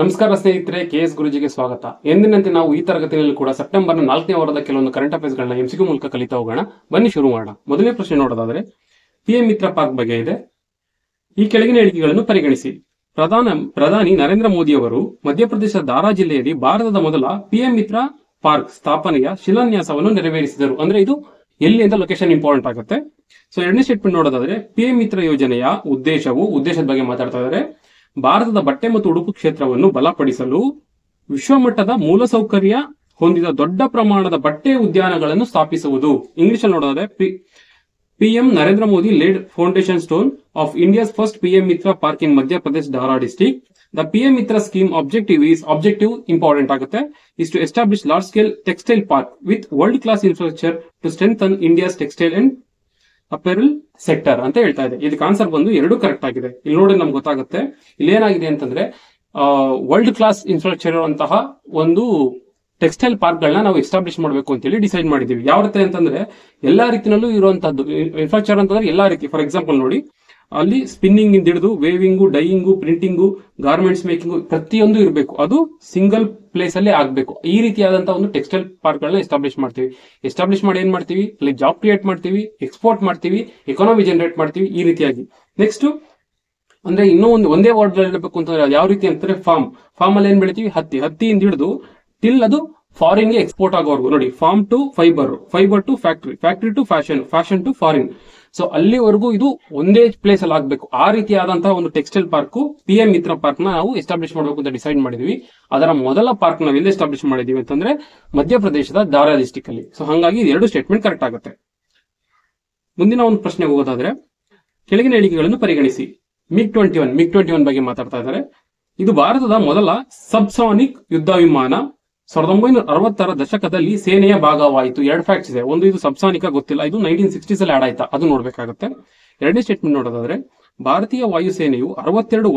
ನಮಸ್ಕಾರ ಸ್ನೇಹಿತರೆ, ಕೆಎಸ್ ಗುರುಜಿಗೆ ಸ್ವಾಗತ. ಎಂದಿನಂತೆ ನಾವು ಈ ತರಗತಿಯಲ್ಲಿ ಕೂಡ ಸೆಪ್ಟೆಂಬರ್ನ 4ನೇ ವಾರದ ಕೆಲವೊಂದು ಕರೆಂಟ್ ಅಫೇರ್ಸ್ಗಳನ್ನ ಎಂಸಿಕ್ಯೂ ಮೂಲಕ ಕಲಿತಾ ಹೋಗೋಣ. ಬನ್ನಿ ಶುರು ಮಾಡೋಣ. ಮೊದಲನೇ ಪ್ರಶ್ನೆ ನೋಡೋದಾದ್ರೆ ಪಿಎಂ ಮಿತ್ರ ಪಾರ್ಕ್ ಬಗ್ಗೆ ಇದೆ. ಈ ಕೆಳಗಿನ ಹೇಳಿಕೆಗಳನ್ನು ಪರಿಗಣಿಸಿ. ಪ್ರಧಾನಿ ನರೇಂದ್ರ ಮೋದಿ ಅವರು ಮಧ್ಯಪ್ರದೇಶದ ದಾರಾ ಜಿಲ್ಲೆಯಲ್ಲಿ ಭಾರತದ ಮೊದಲ ಪಿಎಂ ಮಿತ್ರ ಪಾರ್ಕ್ ಸ್ಥಾಪನೆಯ ಶಿಲಾನ್ಯಾಸವನ್ನು ನೆರವೇರಿಸಿದರು. ಅಂದ್ರೆ ಇದು ಎಲ್ಲಿ ಅಂತ ಲೊಕೇಶನ್ ಇಂಪಾರ್ಟೆಂಟ್ ಆಗುತ್ತೆ. ಸೊ ಎರಡನೇ ಸ್ಟೇಟ್ಮೆಂಟ್ ನೋಡೋದಾದ್ರೆ ಪಿಎಂ ಮಿತ್ರ ಯೋಜನೆಯ ಉದ್ದೇಶದ ಬಗ್ಗೆ ಮಾತಾಡ್ತಾ ಇದ್ದಾರೆ. ಭಾರತದ ಬಟ್ಟೆ ಮತ್ತು ಉಡುಪು ಕ್ಷೇತ್ರವನ್ನು ಬಲಪಡಿಸಲು ವಿಶ್ವಮಟ್ಟದ ಮೂಲಸೌಕರ್ಯ ಹೊಂದಿದ ದೊಡ್ಡ ಪ್ರಮಾಣದ ಬಟ್ಟೆ ಉದ್ಯಾನಗಳನ್ನು ಸ್ಥಾಪಿಸುವುದು. ಇಂಗ್ಲಿಷ್ ಅಲ್ಲಿ ನೋಡೋದಾದ್ರೆ PM Narendra Modi laid foundation stone of India's first PM Mitra Park in Madhya Pradesh Dhara district. The PM Mitra scheme objective important ಆಗುತ್ತೆ is to establish large scale textile park with world class infrastructure to strengthen India's textile and apparel sector ಅಂತ ಹೇಳ್ತಾ ಇದೆ. ಇದಕ್ಕೆ answer ಬಂದು ಎರಡು correct ಆಗಿದೆ. ಇಲ್ಲಿ ನೋಡಿ ನಮ್ಗೆ ಗೊತ್ತಾಗುತ್ತೆ ಇಲ್ಲಿ ಏನಾಗಿದೆ ಅಂತಂದ್ರೆ ವರ್ಲ್ಡ್ ಕ್ಲಾಸ್ ಇನ್ಫ್ರಾಸ್ಟ್ರಕ್ಚರ್ ಇರುವಂತಹ ಒಂದು ಟೆಕ್ಸ್ಟೈಲ್ ಪಾರ್ಕ್ ಗಳನ್ನ ನಾವು ಎಸ್ಟಾಬ್ಲಿಷ್ ಮಾಡಬೇಕು ಅಂತೇಳಿ ಡಿಸೈಡ್ ಮಾಡಿದೀವಿ. ಯಾವ ರೀತಿ ಅಂತಂದ್ರೆ ಎಲ್ಲಾ ರೀತಿನಲ್ಲೂ ಇರುವಂತದ್ದು ಇನ್ಫ್ರಾಸ್ಟ್ರಕ್ಚರ್ ಅಂತಂದ್ರೆ ಎಲ್ಲಾ ರೀತಿ. ಫಾರ್ ಎಕ್ಸಾಂಪಲ್ ನೋಡಿ, ಅಲ್ಲಿ ಸ್ಪಿನ್ನಿಂಗ್ ಇಂದ ಹಿಡಿದು ವೇವಿಂಗು, ಡೈಯಿಂಗು, ಪ್ರಿಂಟಿಂಗು, ಗಾರ್ಮೆಂಟ್ಸ್ ಮೇಕಿಂಗು ಪ್ರತಿಯೊಂದು ಇರಬೇಕು. ಅದು ಸಿಂಗಲ್ ಪ್ಲೇಸ್ ಅಲ್ಲೇ ಆಗ್ಬೇಕು. ಈ ರೀತಿಯಾದಂತಹ ಒಂದು ಟೆಕ್ಸ್ಟೈಲ್ ಪಾರ್ಕ್ ಗಳನ್ನ ಎಸ್ಟಾಬ್ಲಿಷ್ ಮಾಡ್ತೀವಿ. ಎಸ್ಟಾಬ್ಲಿಷ್ ಮಾಡಿ ಏನ್ ಮಾಡ್ತೀವಿ, ಅಲ್ಲಿ ಜಾಬ್ ಕ್ರಿಯೇಟ್ ಮಾಡ್ತೀವಿ, ಎಕ್ಸ್ಪೋರ್ಟ್ ಮಾಡ್ತೀವಿ, ಎಕಾನಮಿ ಜನರೇಟ್ ಮಾಡ್ತೀವಿ. ಈ ರೀತಿಯಾಗಿ ನೆಕ್ಸ್ಟ್ ಅಂದ್ರೆ ಇನ್ನೂ ಒಂದೇ ವರ್ಡ್ ಹೇಳಬೇಕು ಅಂತಂದ್ರೆ ಯಾವ ರೀತಿ ಅಂತಂದ್ರೆ ಫಾರ್ಮ್ ಅಲ್ಲಿ ಏನ್ ಬೆಳಿತೀವಿ, ಹತ್ತಿಯಿಂದ ಹಿಡಿದು ಟಿಲ್ ಅದು ಫಾರಿನ್ ಗೆ ಎಕ್ಸ್ಪೋರ್ಟ್ ಆಗೋವರೆಗೂ ನೋಡಿ. Farm to fibre to factory to fashion to foreign. So ಅಲ್ಲಿವರೆಗೂ ಇದು ಒಂದೇ ಪ್ಲೇಸ್ ಅಲ್ಲಿ ಆಗ್ಬೇಕು. ಆ ರೀತಿಯಾದಂತಹ ಒಂದು textile park PM Mitra park ನ ನಾವು ಎಸ್ಟಾಬ್ಲಿಷ್ ಮಾಡಬೇಕು ಅಂತ ಡಿಸೈಡ್ ಮಾಡಿದ್ವಿ. ಅದರ ಮೊದಲ ಪಾರ್ಕ್ ನಾವು ಎಲ್ಲಿ ಎಸ್ಟಾಬ್ಲಿಷ್ ಮಾಡಿದೀವಿ ಅಂತಂದ್ರೆ ಮಧ್ಯಪ್ರದೇಶದ ದಾರಾ ಡಿಸ್ಟಿಕ್ ಅಲ್ಲಿ. ಸೊ ಹಾಗಾಗಿ ಎರಡು ಸ್ಟೇಟ್ಮೆಂಟ್ ಕರೆಕ್ಟ್ ಆಗುತ್ತೆ. ಮುಂದಿನ ಒಂದು ಪ್ರಶ್ನೆಗೆ ಹೋಗೋದಾದ್ರೆ ಕೆಳಗಿನ ಹೇಳಿಕೆಗಳನ್ನು ಪರಿಗಣಿಸಿ. ಮಿಗ್-21 ಬಗ್ಗೆ ಮಾತಾಡ್ತಾ ಇದ್ದಾರೆ. ಇದು ಭಾರತದ ಮೊದಲ ಸಬ್ಸಾನಿಕ್ ಯುದ್ಧ ವಿಮಾನ. 1960ರ ದಶಕದಲ್ಲಿ ಸೇನೆಯ ಭಾಗವಾಯಿತು. ಎರಡು ಫ್ಯಾಕ್ಟ್ಸ್ ಇದೆ. ಒಂದು ಇದು ಸಬ್ಸಾನಿಕ ಗೊತ್ತಿಲ್ಲ, ಇದು 1960s ಅಲ್ಲಿ ಆಡ್ ಆಯ್ತಾ ಅದು ನೋಡ್ಬೇಕಾಗುತ್ತೆ. ಎರಡನೇ ಸ್ಟೇಟ್ಮೆಂಟ್ ನೋಡೋದಾದ್ರೆ ಭಾರತೀಯ ವಾಯುಸೇನೆಯು 62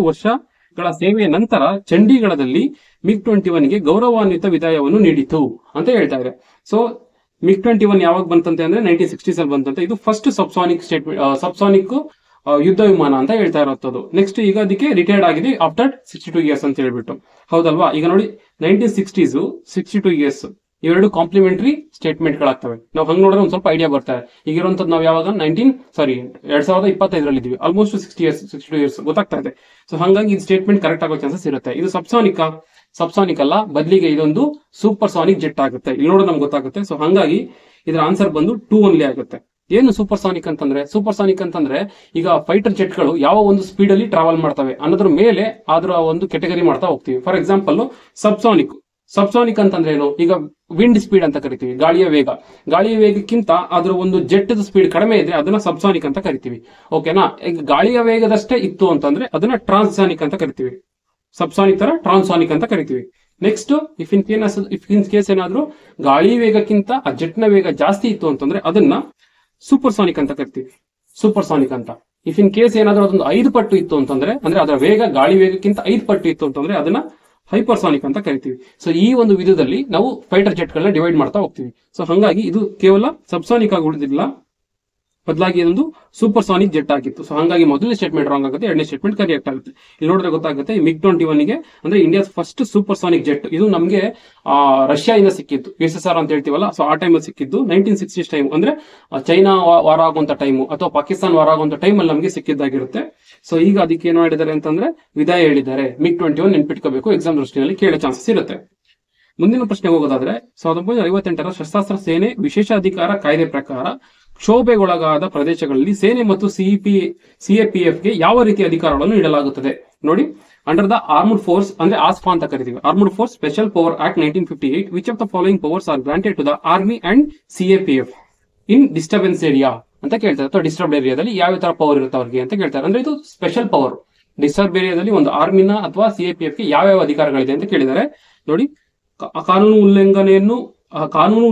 ವರ್ಷಗಳ ಸೇವೆಯ ನಂತರ ಚಂಡೀಗಢದಲ್ಲಿ ಮಿಗ್-21ಗೆ ಗೌರವಾನ್ವಿತ ವಿದಾಯವನ್ನು ನೀಡಿತು ಅಂತ ಹೇಳ್ತಾ ಇದೆ. ಸೊ ಮಿಗ್-21 ಯಾವಾಗ ಬಂತಂತೆ ಅಂದ್ರೆ 1960s ಅಲ್ಲಿ ಬಂತಂತೆ. ಇದು ಫಸ್ಟ್ ಸಬ್ಸಾನಿಕ್ ಯುದ್ಧ ವಿಮಾನ ಅಂತ ಹೇಳ್ತಾ ಇರೋದು. ನೆಕ್ಸ್ಟ್ ಈಗ ಅದಕ್ಕೆ ರಿಟೈರ್ಡ್ ಆಗಿದೆ ಆಫ್ಟರ್ 62 ಇಯರ್ಸ್ ಅಂತ ಹೇಳ್ಬಿಟ್ಟು. ಹೌದಲ್ವಾ? ಈಗ ನೋಡಿ 1960s 62 ಇಯರ್ಸ್ ಇವೆರಡು ಕಾಂಪ್ಲಿಮೆಂಟರಿ ಸ್ಟೇಟ್ಮೆಂಟ್ ಗಳಾಗ್ತವೆ. ನಾವು ಹಂಗ್ ನೋಡಿದ್ರೆ ಒಂದ್ ಸ್ವಲ್ಪ ಐಡಿಯಾ ಬರ್ತಾರೆ. ಈಗ ಇರುವಂತದ್ದು ನಾವು ಯಾವಾಗ 2025 ಇದೀವಿ. ಆಲ್ಮೋಸ್ಟ್ 62 ಇಯರ್ಸ್ ಗೊತ್ತಾಗ್ತಾ ಇದೆ. ಸೊ ಹಾಗಾಗಿ ಇದು ಸ್ಟೇಟ್ಮೆಂಟ್ ಕರೆಕ್ಟ್ ಆಗೋ ಚಾನ್ಸಸ್ ಇರುತ್ತೆ. ಇದು ಸಬ್ಸಾನಿಕ್ ಅಲ್ಲ, ಬದಲಿಗೆ ಇದೊಂದು ಸೂಪರ್ ಸಾನಿಕ್ ಜೆಟ್ ಆಗುತ್ತೆ. ಇಲ್ಲಿ ನೋಡೋದು ನಮ್ಗೆ ಗೊತ್ತಾಗುತ್ತೆ. ಸೊ ಹಾಗಾಗಿ ಇದರ ಆನ್ಸರ್ ಬಂದು 2 ಓನ್ಲಿ ಆಗುತ್ತೆ. ಏನು ಸೂಪರ್ ಸಾನಿಕ್ ಅಂತಂದ್ರೆ ಈಗ ಫೈಟರ್ ಜೆಟ್ ಗಳು ಯಾವ ಒಂದು ಸ್ಪೀಡ್ ಅಲ್ಲಿ ಟ್ರಾವೆಲ್ ಮಾಡ್ತವೆ ಅನ್ನೋದ್ರ ಮೇಲೆ ಅದರ ಒಂದು ಕೆಟಗರಿ ಮಾಡ್ತಾ ಹೋಗ್ತೀವಿ. ಫಾರ್ ಎಕ್ಸಾಂಪಲ್ ಸಬ್ಸಾನಿಕ್ ಅಂತಂದ್ರೆ ಏನು, ಈಗ ವಿಂಡ್ ಸ್ಪೀಡ್ ಅಂತ ಕರಿತೀವಿ. ಗಾಳಿಯ ವೇಗಕ್ಕಿಂತ ಅದರ ಒಂದು ಜೆಟ್ ಸ್ಪೀಡ್ ಕಡಿಮೆ ಇದ್ರೆ ಅದನ್ನ ಸಬ್ಸಾನಿಕ್ ಅಂತ ಕರಿತೀವಿ. ಓಕೆನಾ? ಈಗ ಗಾಳಿಯ ವೇಗದಷ್ಟೇ ಇತ್ತು ಅಂತಂದ್ರೆ ಅದನ್ನ ಟ್ರಾನ್ಸಾನಿಕ್ ಅಂತ ಕರಿತೀವಿ. ಸಬ್ಸಾನಿಕ್ ತರ ಟ್ರಾನ್ಸಾನಿಕ್ ಅಂತ ಕರಿತೀವಿ. ನೆಕ್ಸ್ಟ್ ಇಫ್ ಇನ್ ಕೇಸ್ ಏನಾದ್ರೂ ಗಾಳಿ ವೇಗಕ್ಕಿಂತ ಆ ಜೆಟ್ ನ ವೇಗ ಜಾಸ್ತಿ ಇತ್ತು ಅಂತಂದ್ರೆ ಅದನ್ನ ಸೂಪರ್ಸಾನಿಕ್ ಅಂತ ಕರಿತೀವಿ. ಇಫ್ ಇನ್ ಕೇಸ್ ಏನಾದ್ರೂ ಅದೊಂದು 5 ಪಟ್ಟು ಇತ್ತು ಅಂತಂದ್ರೆ, ಅಂದ್ರೆ ಅದರ ವೇಗ ಗಾಳಿ ವೇಗಕ್ಕಿಂತ 5 ಪಟ್ಟು ಇತ್ತು ಅಂತಂದ್ರೆ ಅದನ್ನ ಹೈಪರ್ಸಾನಿಕ್ ಅಂತ ಕರಿತೀವಿ. ಸೊ ಈ ಒಂದು ವಿಧದಲ್ಲಿ ನಾವು ಫೈಟರ್ ಜೆಟ್ ಗಳನ್ನ ಡಿವೈಡ್ ಮಾಡ್ತಾ ಹೋಗ್ತೀವಿ. ಸೊ ಹಾಗಾಗಿ ಇದು ಕೇವಲ ಸಬ್ಸಾನಿಕ್ ಆಗಿ ಉಳಿದಿಲ್ಲ, ಬದಲಾಗಿ ಇದೊಂದು ಸೂಪರ್ ಸಾನಿಕ್ ಜೆಟ್ ಆಗಿತ್ತು. ಸೊ ಹಾಗಾಗಿ ಮೊದಲನೇ ಸ್ಟೇಟ್ಮೆಂಟ್ ರಾಂಗ್ ಆಗುತ್ತೆ, ಎರಡನೇ ಸ್ಟೇಟ್ಮೆಂಟ್ ಕರೆಕ್ಟ್ ಆಗುತ್ತೆ. ಇಲ್ಲಿ ನೋಡಿದ್ರೆ ಗೊತ್ತಾಗುತ್ತೆ ಮಿಗ್-21ಗೆ ಅಂದ್ರೆ India's first super sonic jet. ಇದು ನಮಗೆ ರಷ್ಯಾದಿಂದ ಸಿಕ್ಕಿದ್ದು, USSR ಅಂತ ಹೇಳ್ತೀವಲ್ಲ. ಸೊ ಆ ಟೈಮಲ್ಲಿ ಸಿಕ್ಕಿದ್ದು 1960s ಟೈಮ್, ಅಂದ್ರೆ ಚೈನಾ ವಾರ ಆಗುವಂತ ಟೈಮು ಅಥವಾ ಪಾಕಿಸ್ತಾನ ವಾರ ಆಗುವಂತ ಟೈಮ್ ಅಲ್ಲಿ ನಮಗೆ ಸಿಕ್ಕಿದ್ದಾಗಿರುತ್ತೆ. ಸೊ ಈಗ ಅದಕ್ಕೆ ಏನು ಮಾಡಿದ್ದಾರೆ ಅಂತಂದ್ರೆ ವಿದಾಯ ಹೇಳಿದ್ದಾರೆ. ಮಿಗ್-21 ನೆನ್ಪಿಟ್ಕೋಬೇಕು, ಎಕ್ಸಾಮ್ ದೃಷ್ಟಿನಲ್ಲಿ ಕೇಳೋ ಚಾನ್ಸಸ್ ಇರುತ್ತೆ. ಮುಂದಿನ ಪ್ರಶ್ನೆ ಹೋಗೋದಾದ್ರೆ 1958ರ ಸಶಸ್ತ್ರ ಸೇನೆ ವಿಶೇಷ ಅಧಿಕಾರ ಕಾಯ್ದೆ ಪ್ರಕಾರ ಕ್ಷೋಭೆಗೊಳಗಾದ ಪ್ರದೇಶಗಳಲ್ಲಿ ಸೇನೆ ಮತ್ತು CAPFಗೆ ಯಾವ ರೀತಿಯ ಅಧಿಕಾರಗಳನ್ನು ನೀಡಲಾಗುತ್ತದೆ ನೋಡಿ. ಅಂಡರ್ ದ ಆರ್ಮ್ಡ್ ಫೋರ್ಸ್ ಅಂದ್ರೆ ಆಸ್ಫಾ ಅಂತ ಕರಿತೀವಿ. Armed force special power act 1958 which of the following powers are granted to the army and CAPF in disturbance area ಅಂತ ಕೇಳ್ತಾರೆ. ಅಥವಾ ಡಿಸ್ಟರ್ಬ್ಡ್ ಏರಿಯಾದಲ್ಲಿ ಯಾವ ತರ ಪವರ್ ಇರುತ್ತೆ ಅವ್ರಿಗೆ ಅಂತ ಕೇಳ್ತಾರೆ. ಅಂದ್ರೆ ಇದು ಸ್ಪೆಷಲ್ ಪವರ್. ಡಿಸ್ಟರ್ಬ್ ಏರಿಯಾದಲ್ಲಿ ಒಂದು ಆರ್ಮಿನ ಅಥವಾ CAPFಗೆ ಯಾವ್ಯಾವ ಅಧಿಕಾರಗಳಿದೆ ಅಂತ ಕೇಳಿದ್ದಾರೆ ನೋಡಿ. ಕಾನೂನು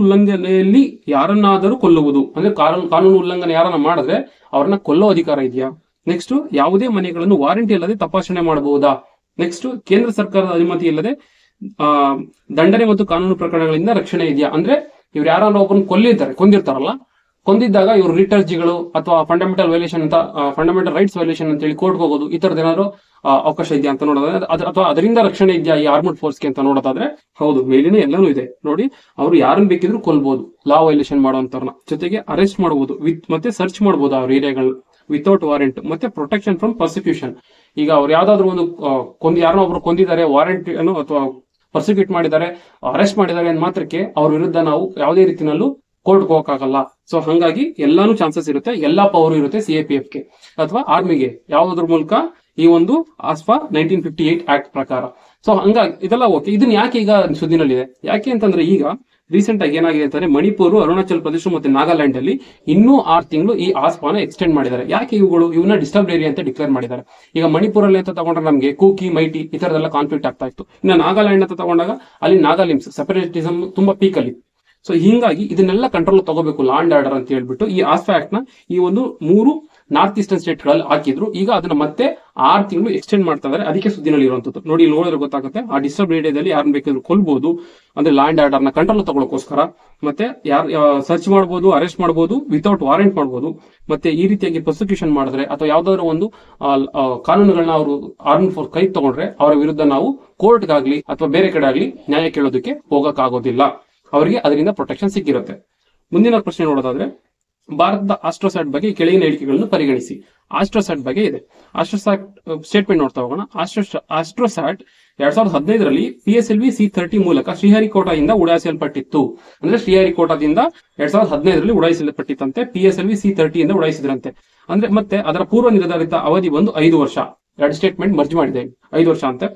ಉಲ್ಲಂಘನೆಯಲ್ಲಿ ಯಾರನ್ನಾದರೂ ಕೊಲ್ಲುವುದು, ಅಂದ್ರೆ ಕಾನೂನು ಉಲ್ಲಂಘನೆ ಯಾರನ್ನ ಮಾಡಿದ್ರೆ ಅವ್ರನ್ನ ಕೊಲ್ಲೋ ಅಧಿಕಾರ ಇದೆಯಾ? ನೆಕ್ಸ್ಟ್ ಯಾವುದೇ ಮನೆಗಳನ್ನು ವಾರಂಟಿ ಇಲ್ಲದೆ ತಪಾಸಣೆ ಮಾಡಬಹುದಾ? ನೆಕ್ಸ್ಟ್ ಕೇಂದ್ರ ಸರ್ಕಾರದ ಅನುಮತಿ ಇಲ್ಲದೆ ದಂಡನೆ ಮತ್ತು ಕಾನೂನು ಪ್ರಕರಣಗಳಿಂದ ರಕ್ಷಣೆ ಇದೆಯಾ? ಅಂದ್ರೆ ಇವ್ರು ಯಾರನ್ನ ಒಬ್ಬರನ್ನ ಕೊಂದಿರ್ತಾರಲ್ಲ, ಕೊಂದಿದ್ದಾಗ ಇವರು ರಿಟರ್ಜಿಗಳು ಅಥವಾ ಫಂಡಮೆಂಟಲ್ ರೈಟ್ಸ್ ವೈಲೇಷನ್ ಅಂತ ಹೇಳಿ ಕೋರ್ಟ್ ಹೋಗೋದು, ಈ ತರದ ಏನಾದ್ರು ಅವಕಾಶ ಇದೆಯಾ ಅಂತ ನೋಡೋದಾದ್ರೆ ಅಥವಾ ಅದರಿಂದ ರಕ್ಷಣೆ ಇದೆಯಾ ಈ ಆರ್ಮಡ್ ಫೋರ್ಸ್ಗೆ ಅಂತ ನೋಡೋದಾದ್ರೆ ಹೌದು, ಮೇಲಿನ ಎಲ್ಲನೂ ಇದೆ ನೋಡಿ. ಅವರು ಯಾರನ್ನ ಬೇಕಿದ್ರು ಕೊಲ್ಬಹುದು, ಲಾ ವೈಲೇಷನ್ ಮಾಡುವಂತವ್ರನ್ನ, ಜೊತೆಗೆ ಅರೆಸ್ಟ್ ಮಾಡಬಹುದು ಮತ್ತೆ ಸರ್ಚ್ ಮಾಡಬಹುದು ಅವ್ರ ಏರಿಯಾಗಳನ್ನ ವಿತೌಟ್ ವಾರೆಂಟ್, ಮತ್ತೆ ಪ್ರೊಟೆಕ್ಷನ್ ಫ್ರಮ್ ಪ್ರಾಸಿಕ್ಯೂಷನ್. ಈಗ ಅವ್ರು ಯಾವ್ದಾದ್ರು ಒಂದು ಯಾರನ್ನೋ ಒಬ್ರು ಕೊಂದಿದ್ದಾರೆ, ವಾರೆಂಟ್ ಅಥವಾ ಪ್ರಾಸಿಕ್ಯೂಟ್ ಮಾಡಿದ್ದಾರೆ, ಅರೆಸ್ಟ್ ಮಾಡಿದ್ದಾರೆ ಅಂದ ಮಾತ್ರಕ್ಕೆ ಅವ್ರ ವಿರುದ್ಧ ನಾವು ಯಾವುದೇ ರೀತಿನಲ್ಲೂ ಕೋರ್ಟ್ ಹೋಗಕ್ಕಾಗಲ್ಲ. ಸೊ ಹಂಗಾಗಿ ಎಲ್ಲಾನು ಚಾನ್ಸಸ್ ಇರುತ್ತೆ, ಎಲ್ಲಾ ಪವರ್ ಇರುತ್ತೆ CAPF ಗೆ ಅಥವಾ ಆರ್ಮಿಗೆ ಯಾವುದ್ರ ಮೂಲಕ ಈ ಒಂದು ಆಸ್ಫಾ 1958 ಆಕ್ಟ್ ಪ್ರಕಾರ. ಸೊ ಹಂಗಾಗಿ ಇದೆಲ್ಲ ಓಕೆ. ಇದನ್ನ ಯಾಕೆ ಈಗ ಸುದ್ದಿನಲ್ಲಿದೆ, ಯಾಕೆ ಅಂತಂದ್ರೆ ಈಗ ರೀಸೆಂಟ್ ಆಗಿ ಏನಾಗಿದೆ ಅಂತಂದ್ರೆ ಮಣಿಪುರ, ಅರುಣಾಚಲ್ ಪ್ರದೇಶ ಮತ್ತೆ ನಾಗಾಲ್ಯಾಂಡ್ ಅಲ್ಲಿ ಇನ್ನೂ 6 ತಿಂಗಳು ಈ ಆಸ್ಫಾನ ಎಕ್ಸ್ಟೆಂಡ್ ಮಾಡಿದ್ದಾರೆ. ಯಾಕೆ ಇವನ್ನ ಡಿಸ್ಟರ್ಬ್ ಏರಿಯಾ ಅಂತ ಡಿಕ್ಲೇರ್ ಮಾಡಿದ್ದಾರೆ. ಈಗ ಮಣಿಪುರಲ್ಲಿ ಅಂತ ತಗೊಂಡ್ರೆ ನಮಗೆ ಕೂಕಿ, ಮೈಟಿ ಈ ತರದೆಲ್ಲ ಕಾನ್ಫ್ಲಿಕ್ಟ್ ಆಗ್ತಾ ಇತ್ತು. ಇನ್ನು ನಾಗಾಲ್ಯಾಂಡ್ ಅಂತ ತಗೊಂಡಾಗ ಅಲ್ಲಿ ನಾಗಾಲಿಮ್ಸ್ ಸೆಪರೇಟಿಸಮ್ ತುಂಬಾ ಪೀಕ್ ಅಲ್ಲಿ. ಸೊ ಹಿಂಗಾಗಿ ಇದನ್ನೆಲ್ಲ ಕಂಟ್ರೋಲ್ ತಗೋಬೇಕು, ಲಾ ಅಂಡ್ ಆರ್ಡರ್ ಅಂತ ಹೇಳ್ಬಿಟ್ಟು ಈ ಆಸ್ಫಾ ಆಕ್ಟ್ ನ ಈ ಒಂದು 3 ನಾರ್ತ್ ಈಸ್ಟರ್ನ್ ಸ್ಟೇಟ್ ಗಳಲ್ಲಿ ಹಾಕಿದ್ರು. ಈಗ ಅದನ್ನ ಮತ್ತೆ 6 ತಿಂಗಳು ಎಕ್ಸ್ಟೆಂಡ್ ಮಾಡ್ತಾ ಇದ್ದಾರೆ. ಅದಕ್ಕೆ ಸುದ್ದಿನಲ್ಲಿ ಇರುವಂತದ್ದು ನೋಡಿ, ಇಲ್ಲಿ ನೋಡಿದ್ರೆ ಗೊತ್ತಾಗುತ್ತೆ. ಆ ಡಿಸ್ಟರ್ಬ್ ಏರಿಯಾದಲ್ಲಿ ಯಾರನ್ನ ಬೇಕಾದ್ರೂ ಕೊಲ್ಬಹುದು, ಅಂದ್ರೆ ಲಾ ಅಂಡ್ ಆರ್ಡರ್ ನ ಕಂಟ್ರೋಲ್ ತಗೊಳ್ಳೋಕೋಸ್ಕರ. ಮತ್ತೆ ಸರ್ಚ್ ಮಾಡಬಹುದು, ಅರೆಸ್ಟ್ ಮಾಡಬಹುದು, ವಿತೌಟ್ ವಾರೆಂಟ್ ಮಾಡಬಹುದು. ಮತ್ತೆ ಈ ರೀತಿಯಾಗಿ ಪ್ರಾಸಿಕ್ಯೂಷನ್ ಮಾಡಿದ್ರೆ ಅಥವಾ ಯಾವ್ದಾದ್ರು ಒಂದು ಕಾನೂನುಗಳನ್ನ ಅವರು ಆರ್ಮಿ ಫೋರ್ಸ್ ಕೈ ತಗೊಂಡ್ರೆ ಅವರ ವಿರುದ್ಧ ನಾವು ಕೋರ್ಟ್ಗಾಗ್ಲಿ ಅಥವಾ ಬೇರೆ ಕಡೆ ಆಗ್ಲಿ ನ್ಯಾಯ ಕೇಳೋದಕ್ಕೆ ಹೋಗಕ್ಕಾಗೋದಿಲ್ಲ. ಅವರಿಗೆ ಅದರಿಂದ ಪ್ರೊಟೆಕ್ಷನ್ ಸಿಕ್ಕಿರುತ್ತೆ. ಮುಂದಿನ ಪ್ರಶ್ನೆ ನೋಡೋದಾದ್ರೆ, ಭಾರತದ ಆಸ್ಟ್ರೋಸ್ಯಾಟ್ ಬಗ್ಗೆ ಕೆಳಗಿನ ಹೇಳಿಕೆಗಳನ್ನು ಪರಿಗಣಿಸಿ. ಆಸ್ಟ್ರೋಸ್ಯಾಟ್ ಬಗ್ಗೆ ಇದೆ. ಆಸ್ಟ್ರೋಸ್ಯಾಟ್ ಸ್ಟೇಟ್ಮೆಂಟ್ ನೋಡ್ತಾ ಹೋಗೋಣ. ಆಸ್ಟ್ರೋಸ್ಯಾಟ್ 2015ರಲ್ಲಿ PSLV C-30 ಮೂಲಕ ಶ್ರೀಹರಿಕೋಟಾದಿಂದ ಉಡಾಯಿಸಲ್ಪಟ್ಟಿತ್ತು. ಅಂದ್ರೆ ಶ್ರೀಹರಿಕೋಟಾದಿಂದ 2015ರಲ್ಲಿ ಉಡಾಯಿಸಲ್ಪಟ್ಟಿತ್ತಂತೆ. PSLV C-30 ಇಂದ ಉಡಾಯಿಸಿದ್ರಂತೆ. ಅಂದ್ರೆ ಮತ್ತೆ ಅದರ ಪೂರ್ವ ನಿರ್ಧಾರಿತ ಅವಧಿ ಬಂದು 5 ವರ್ಷ. 2 ಸ್ಟೇಟ್ಮೆಂಟ್ ಮರ್ಜ್ ಮಾಡಿದೆ, 5 ವರ್ಷ ಅಂತೆ.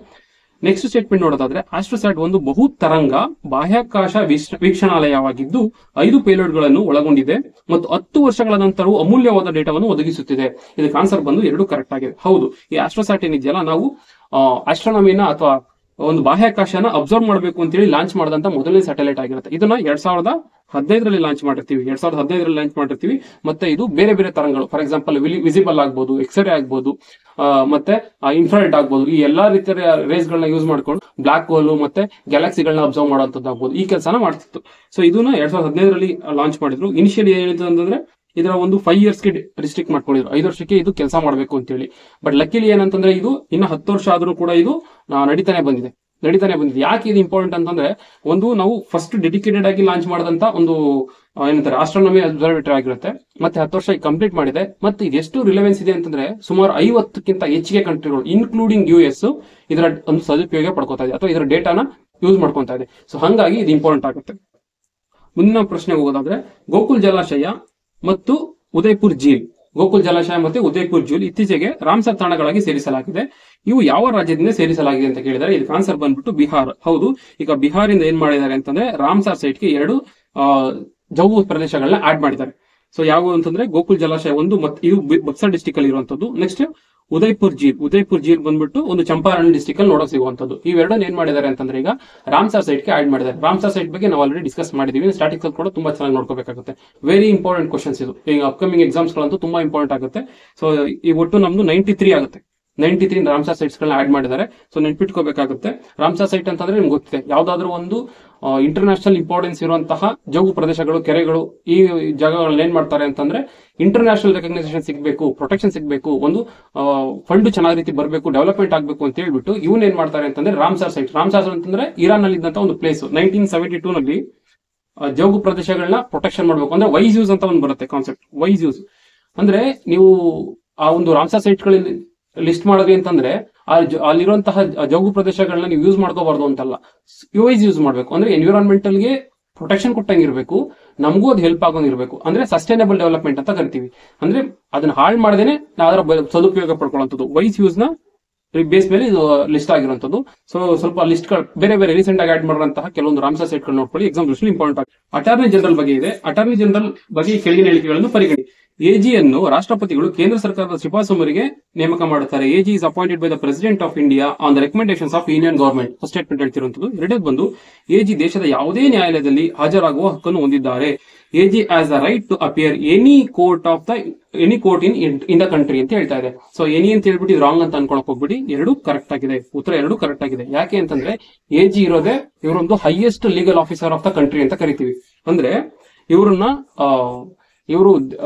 ನೆಕ್ಸ್ಟ್ ಸ್ಟೇಟ್ಮೆಂಟ್ ನೋಡೋದಾದ್ರೆ, ಆಸ್ಟ್ರೋಸ್ಯಾಟ್ ಒಂದು ಬಹು ತರಂಗ ಬಾಹ್ಯಾಕಾಶ ವೀಕ್ಷಣಾಲಯವಾಗಿದ್ದು 5 ಪೇಲೋಡ್ಗಳನ್ನು ಒಳಗೊಂಡಿದೆ ಮತ್ತು 10 ವರ್ಷಗಳ ನಂತರವೂ ಅಮೂಲ್ಯವಾದ ಡೇಟಾವನ್ನು ಒದಗಿಸುತ್ತಿದೆ. ಇದಕ್ಕೆ ಆನ್ಸರ್ ಬಂದು 2 ಕರೆಕ್ಟ್ ಆಗಿದೆ. ಹೌದು, ಈ ಆಸ್ಟ್ರೋಸ್ಯಾಟ್ ಏನಿದೆಯಲ್ಲ, ನಾವು ಆಸ್ಟ್ರೋನಮಿನ ಅಥವಾ ಒಂದು ಬಾಹ್ಯಾಕಾಶನ ಅಬ್ಸರ್ವ್ ಮಾಡಬೇಕು ಅಂತೇಳಿ ಲಾಂಚ್ ಮಾಡಿದಂತ ಮೊದಲನೇ ಸ್ಯಾಟಲೈಟ್ ಆಗಿರುತ್ತೆ. ಇದನ್ನ 2015ರಲ್ಲಿ ಲಾಂಚ್ ಮಾಡಿರ್ತೀವಿ. ಮತ್ತೆ ಇದು ಬೇರೆ ಬೇರೆ ತರಂಗಗಳು, ಫಾರ್ ಎಕ್ಸಾಂಪಲ್ ವಿಸಿಬಲ್ ಆಗ್ಬಹುದು, ಎಕ್ಸ್ರೇ ಆಗ್ಬಹುದು, ಮತ್ತೆ ಇನ್ಫ್ರಾರೆಡ್ ಆಗ್ಬಹುದು. ಈ ಎಲ್ಲಾ ರೀತಿಯ ರೇಸ್ ಗಳನ್ನ ಯೂಸ್ ಮಾಡ್ಕೊಂಡು ಬ್ಲಾಕ್ ಹೋಲ್ ಮತ್ತೆ ಗ್ಯಾಲಕ್ಸಿಗಳನ್ನ ಅಬ್ಸರ್ವ್ ಮಾಡುವಂತದ್ದು ಆಗ್ಬಹುದು. ಈ ಕೆಲಸನ ಮಾಡ್ತಿತ್ತು. ಸೊ ಇದನ್ನ 2015ರಲ್ಲಿ ಲಾಂಚ್ ಮಾಡಿದ್ರು. ಇನಿಷಿಯಲಿ ಏನಿದೆ ಅಂತಂದ್ರೆ ಇದರ ಒಂದು 5 ಇಯರ್ಸ್ಗೆ ರಿಸ್ಟ್ರಿಕ್ಟ್ ಮಾಡ್ಕೊಂಡಿದ್ರು, 5 ವರ್ಷಕ್ಕೆ ಇದು ಕೆಲಸ ಮಾಡಬೇಕು ಅಂತೇಳಿ. ಬಟ್ ಲಕ್ಕಿಲಿ ಏನಂತಂದ್ರೆ ಇದು ಇನ್ನು 10 ವರ್ಷ ಆದ್ರೂ ಕೂಡ ಇದು ನಡೀತಾನೆ ಬಂದಿದೆ. ಯಾಕೆ ಇದು ಇಂಪಾರ್ಟೆಂಟ್ ಅಂತಂದ್ರೆ, ಒಂದು ನಾವು ಫಸ್ಟ್ ಡೆಡಿಕೇಟೆಡ್ ಆಗಿ ಲಾಂಚ್ ಮಾಡಿದಂತ ಒಂದು ಏನಂತಾರೆ ಆಸ್ಟ್ರೋನಮಿ ಅಬ್ಸರ್ವೇಟರಿ ಆಗಿರುತ್ತೆ. ಮತ್ತೆ 10 ವರ್ಷ ಕಂಪ್ಲೀಟ್ ಮಾಡಿದೆ. ಮತ್ತೆ ಇದೆಷ್ಟು ರಿಲೆವೆನ್ಸ್ ಇದೆ ಅಂತಂದ್ರೆ, ಸುಮಾರು 50ಕ್ಕಿಂತ ಹೆಚ್ಚಿಗೆ ಕಂಟ್ರಿಗಳು ಇನ್ಕ್ಲೂಡಿಂಗ್ US ಇದರ ಒಂದು ಸದುಪಯೋಗ ಪಡ್ಕೋತಾ ಇದೆ ಅಥವಾ ಇದರ ಡೇಟಾನ ಯೂಸ್ ಮಾಡ್ಕೊತಾ ಇದೆ. ಸೊ ಹಂಗಾಗಿ ಇದು ಇಂಪಾರ್ಟೆಂಟ್ ಆಗುತ್ತೆ. ಮುಂದಿನ ಪ್ರಶ್ನೆ ಹೋಗೋದಾದ್ರೆ, ಗೋಕುಲ್ ಜಲಾಶಯ ಮತ್ತು ಉದಯ್ಪುರ್ ಜೀಲ್ ಇತ್ತೀಚೆಗೆ ರಾಮ್ಸರ್ ತಾಣಗಳಾಗಿ ಸೇರಿಸಲಾಗಿದೆ. ಇವು ಯಾವ ರಾಜ್ಯದಿಂದ ಸೇರಿಸಲಾಗಿದೆ ಅಂತ ಕೇಳಿದರೆ ಇದಕ್ಕೆ ಆನ್ಸರ್ ಬಂದ್ಬಿಟ್ಟು ಬಿಹಾರ್. ಹೌದು, ಈಗ ಬಿಹಾರಿಂದ ಏನ್ ಮಾಡಿದ್ದಾರೆ ಅಂತಂದ್ರೆ ರಾಮ್ಸರ್ ಸೈಟ್ಗೆ 2 ಜೌಗು ಪ್ರದೇಶಗಳನ್ನ ಆಡ್ ಮಾಡಿದ್ದಾರೆ. ಸೊ ಯಾವ ಅಂತಂದ್ರೆ ಗೋಕುಲ್ ಜಲಾಶಯ ಒಂದು, ಮತ್ತೆ ಇದು ಬಕ್ಸರ್ ಡಿಸ್ಟಿಕ್ ಅಲ್ಲಿ ಇರುವಂತದ್ದು. ನೆಕ್ಸ್ಟ್ ಉದಯ್ಪುರ್ ಜೀಲ್ ಬಂದ್ಬಿಟ್ಟು ಒಂದು ಚಂಪಾರಣ್ ಡಿಸ್ಟಿಕ್ ಅಲ್ಲಿ ನೋಡಕ್ ಸಿಗುವಂತದ್ದು. ಇವೆರಡನ್ನ ಏನ್ ಮಾಡಿದ್ದಾರೆ ಅಂತಂದ್ರೆ ಈಗ ರಾಮ್ಸರ್ ಸೈಟ್ ಗೆ ಆಡ್ ಮಾಡಿದ್ದಾರೆ. ರಾಮ್ಸರ್ ಸೈಟ್ ಬಗ್ಗೆ ನಾವು ಆಲ್ರೆಡಿ ಡಿಸ್ಕಸ್ ಮಾಡಿದೀವಿ. ಸ್ಟಾಟಿಕ್ಸ್ ಅಲ್ಲಿ ಕೂಡ ತುಂಬಾ ಚೆನ್ನಾಗಿ ನೋಡ್ಕೋಬೇಕಾಗುತ್ತೆ. ವೆರಿ ಇಂಪಾರ್ಟೆಂಟ್ ಕ್ವಶನ್ಸ್ ಇದು. ಈಗ ಅಪ್ಕಮಿಂಗ್ ಎಕ್ಸಾಮ್ಸ್ ಗಳಂತೂ ತುಂಬಾ ಇಂಪಾರ್ಟೆಂಟ್ ಆಗುತ್ತೆ. ಸೊ ಈ ಒಟ್ಟು ನಮ್ದು 93 ಆಗುತ್ತೆ. 93 ರಾಮ್ಸರ್ ಸೈಟ್ಸ್ ಗಳನ್ನ ಆಡ್ ಮಾಡಿದ್ದಾರೆ. ಸೊ ನೆನ್ಪಿಟ್ಕೋಬೇಕಾಗುತ್ತೆ. ರಾಮ್ಸರ್ ಸೈಟ್ ಅಂತಂದ್ರೆ ನಿಮ್ಗೆ ಗೊತ್ತಿದೆ, ಯಾವ್ದಾದ್ರು ಒಂದು ಇಂಟರ್ನ್ಯಾಷನಲ್ ಇಂಪಾರ್ಟೆನ್ಸ್ ಇರುವಂತಹ ಜೌಗು ಪ್ರದೇಶಗಳು, ಕೆರೆಗಳು, ಈ ಜಾಗಗಳನ್ನ ಏನ್ ಮಾಡ್ತಾರೆ ಅಂತಂದ್ರೆ ಇಂಟರ್ನ್ಯಾಷನಲ್ ರೆಕಗ್ನೈಸೇಷನ್ ಸಿಗಬೇಕು, ಪ್ರೊಟೆಕ್ಷನ್ ಸಿಗಬೇಕು, ಒಂದು ಫಂಡ್ ಚೆನ್ನಾಗಿ ರೀತಿ ಬರಬೇಕು, ಡೆವಲಪ್ಮೆಂಟ್ ಆಗಬೇಕು ಅಂತ ಹೇಳ್ಬಿಟ್ಟು ಇವನ್ ಏನ್ ಮಾಡ್ತಾರೆ ಅಂತಂದ್ರೆ ರಾಮ್ಸರ್ ಅಂತಂದ್ರೆ ಇರಾನ್ ನಲ್ಲಿ ಇದ್ದಂತ ಒಂದು ಪ್ಲೇಸ್. 1972 ನಲ್ಲಿ ಜೌಗು ಪ್ರದೇಶಗಳನ್ನ ಪ್ರೊಟೆಕ್ಷನ್ ಮಾಡಬೇಕು ಅಂದ್ರೆ ವೈಸ್ ಯೂಸ್ ಅಂತ ಒಂದು ಬರುತ್ತೆ ಕಾನ್ಸೆಪ್ಟ್. ವೈಸ್ ಯೂಸ್ ಅಂದ್ರೆ ನೀವು ಆ ಒಂದು ರಾಮ್ಸರ್ ಸೈಟ್ ಗಳಲ್ಲಿ ಲಿಸ್ಟ್ ಮಾಡಿದ್ರಿ ಅಂತಂದ್ರೆ ಅಲ್ಲಿರುವಂತಹ ಜೌಗು ಪ್ರದೇಶಗಳನ್ನ ನೀವು ಯೂಸ್ ಮಾಡ್ಕೋಬಾರ್ದು ಅಂತಲ್ಲ, ವೈಸ್ ಯೂಸ್ ಮಾಡಬೇಕು. ಅಂದ್ರೆ ಎನ್ವಿರಾನ್ಮೆಂಟಲ್ ಗೆ ಪ್ರೊಟೆಕ್ಷನ್ ಕೊಟ್ಟಂಗಿರ್ಬೇಕು, ನಮಗೂ ಅದು ಹೆಲ್ಪ್ ಆಗೋಂಗಿರ್ಬೇಕು. ಅಂದ್ರೆ ಸಸ್ಟೈನಬಲ್ ಡೆವಲಪ್ಮೆಂಟ್ ಅಂತ ಕರಿತೀವಿ. ಅಂದ್ರೆ ಅದನ್ನ ಹಾಳು ಮಾಡದೇನೆ ನಾವು ಅದರ ಸದುಪಯೋಗ ಪಡ್ಕೊಳ್ಳುವಂಥದ್ದು. ವೈಸ್ ಯೂಸ್ ನ ಬೇಸ್ ಮೇಲೆ ಇದು ಲಿಸ್ಟ್ ಆಗಿರುವಂತದ್ದು. ಸೊ ಸ್ವಲ್ಪ ಲಿಸ್ಟ್ ಗಳು ಬೇರೆ ಬೇರೆ ರೀಸೆಂಟ್ ಆಗಿ ಆಡ್ ಮಾಡಿರುವಂತಹ ಕೆಲವೊಂದು ರಾಮ್ಸರ್ ಸೈಟ್ ಗಳು ನೋಡ್ಕೊಳ್ಳಿ, ಎಕ್ಸಾಮ್ ಇಂಪಾರ್ಟೆಂಟ್ ಆಗಿ. ಅಟಾರ್ನಿ ಜನರಲ್ ಬಗ್ಗೆ ಇದೆ. ಅಟಾರ್ನಿ ಜನರಲ್ ಬಗ್ಗೆ ಕೆಳಗಿನ ಹೇಳಿಕೆಗಳನ್ನು ಪರಿಗಣಿ. ಎಜಿ ಅನ್ನು ರಾಷ್ಟ್ರಪತಿಗಳು ಕೇಂದ್ರ ಸರ್ಕಾರದ ಶಿಫಾರಸು ಮೇರೆಗೆ ನೇಮಕ ಮಾಡುತ್ತಾರೆ. AG is appointed by the president of India on the recommendations of union government. First statement ಹೇಳ್ತಿರುವಂತದ್ದು. ಎರಡನೇದು ಬಂದು ಎಜಿ ದೇಶದ ಯಾವುದೇ ನ್ಯಾಯಾಲಯದಲ್ಲಿ ಹಾಜರಾಗುವ ಹಕ್ಕನ್ನು ಹೊಂದಿದ್ದಾರೆ. AG as the right to appear any court in the country ಅಂತ ಹೇಳ್ತಾ ಇದೆ. ಸೊ ಎನಿ ಅಂತ ಹೇಳ್ಬಿಟ್ಟು ರಾಂಗ್ ಅಂತ ಅನ್ಕೊಳಕ್ ಹೋಗ್ಬಿಡಿ. ಉತ್ತರ ಎರಡು ಕರೆಕ್ಟ್ ಆಗಿದೆ. ಯಾಕೆ ಅಂತಂದ್ರೆ ಎಜಿ ಇರೋದೇ ಇವರೊಂದು highest legal officer of the country ಅಂತ ಕರಿತೀವಿ. ಅಂದ್ರೆ ಇವರು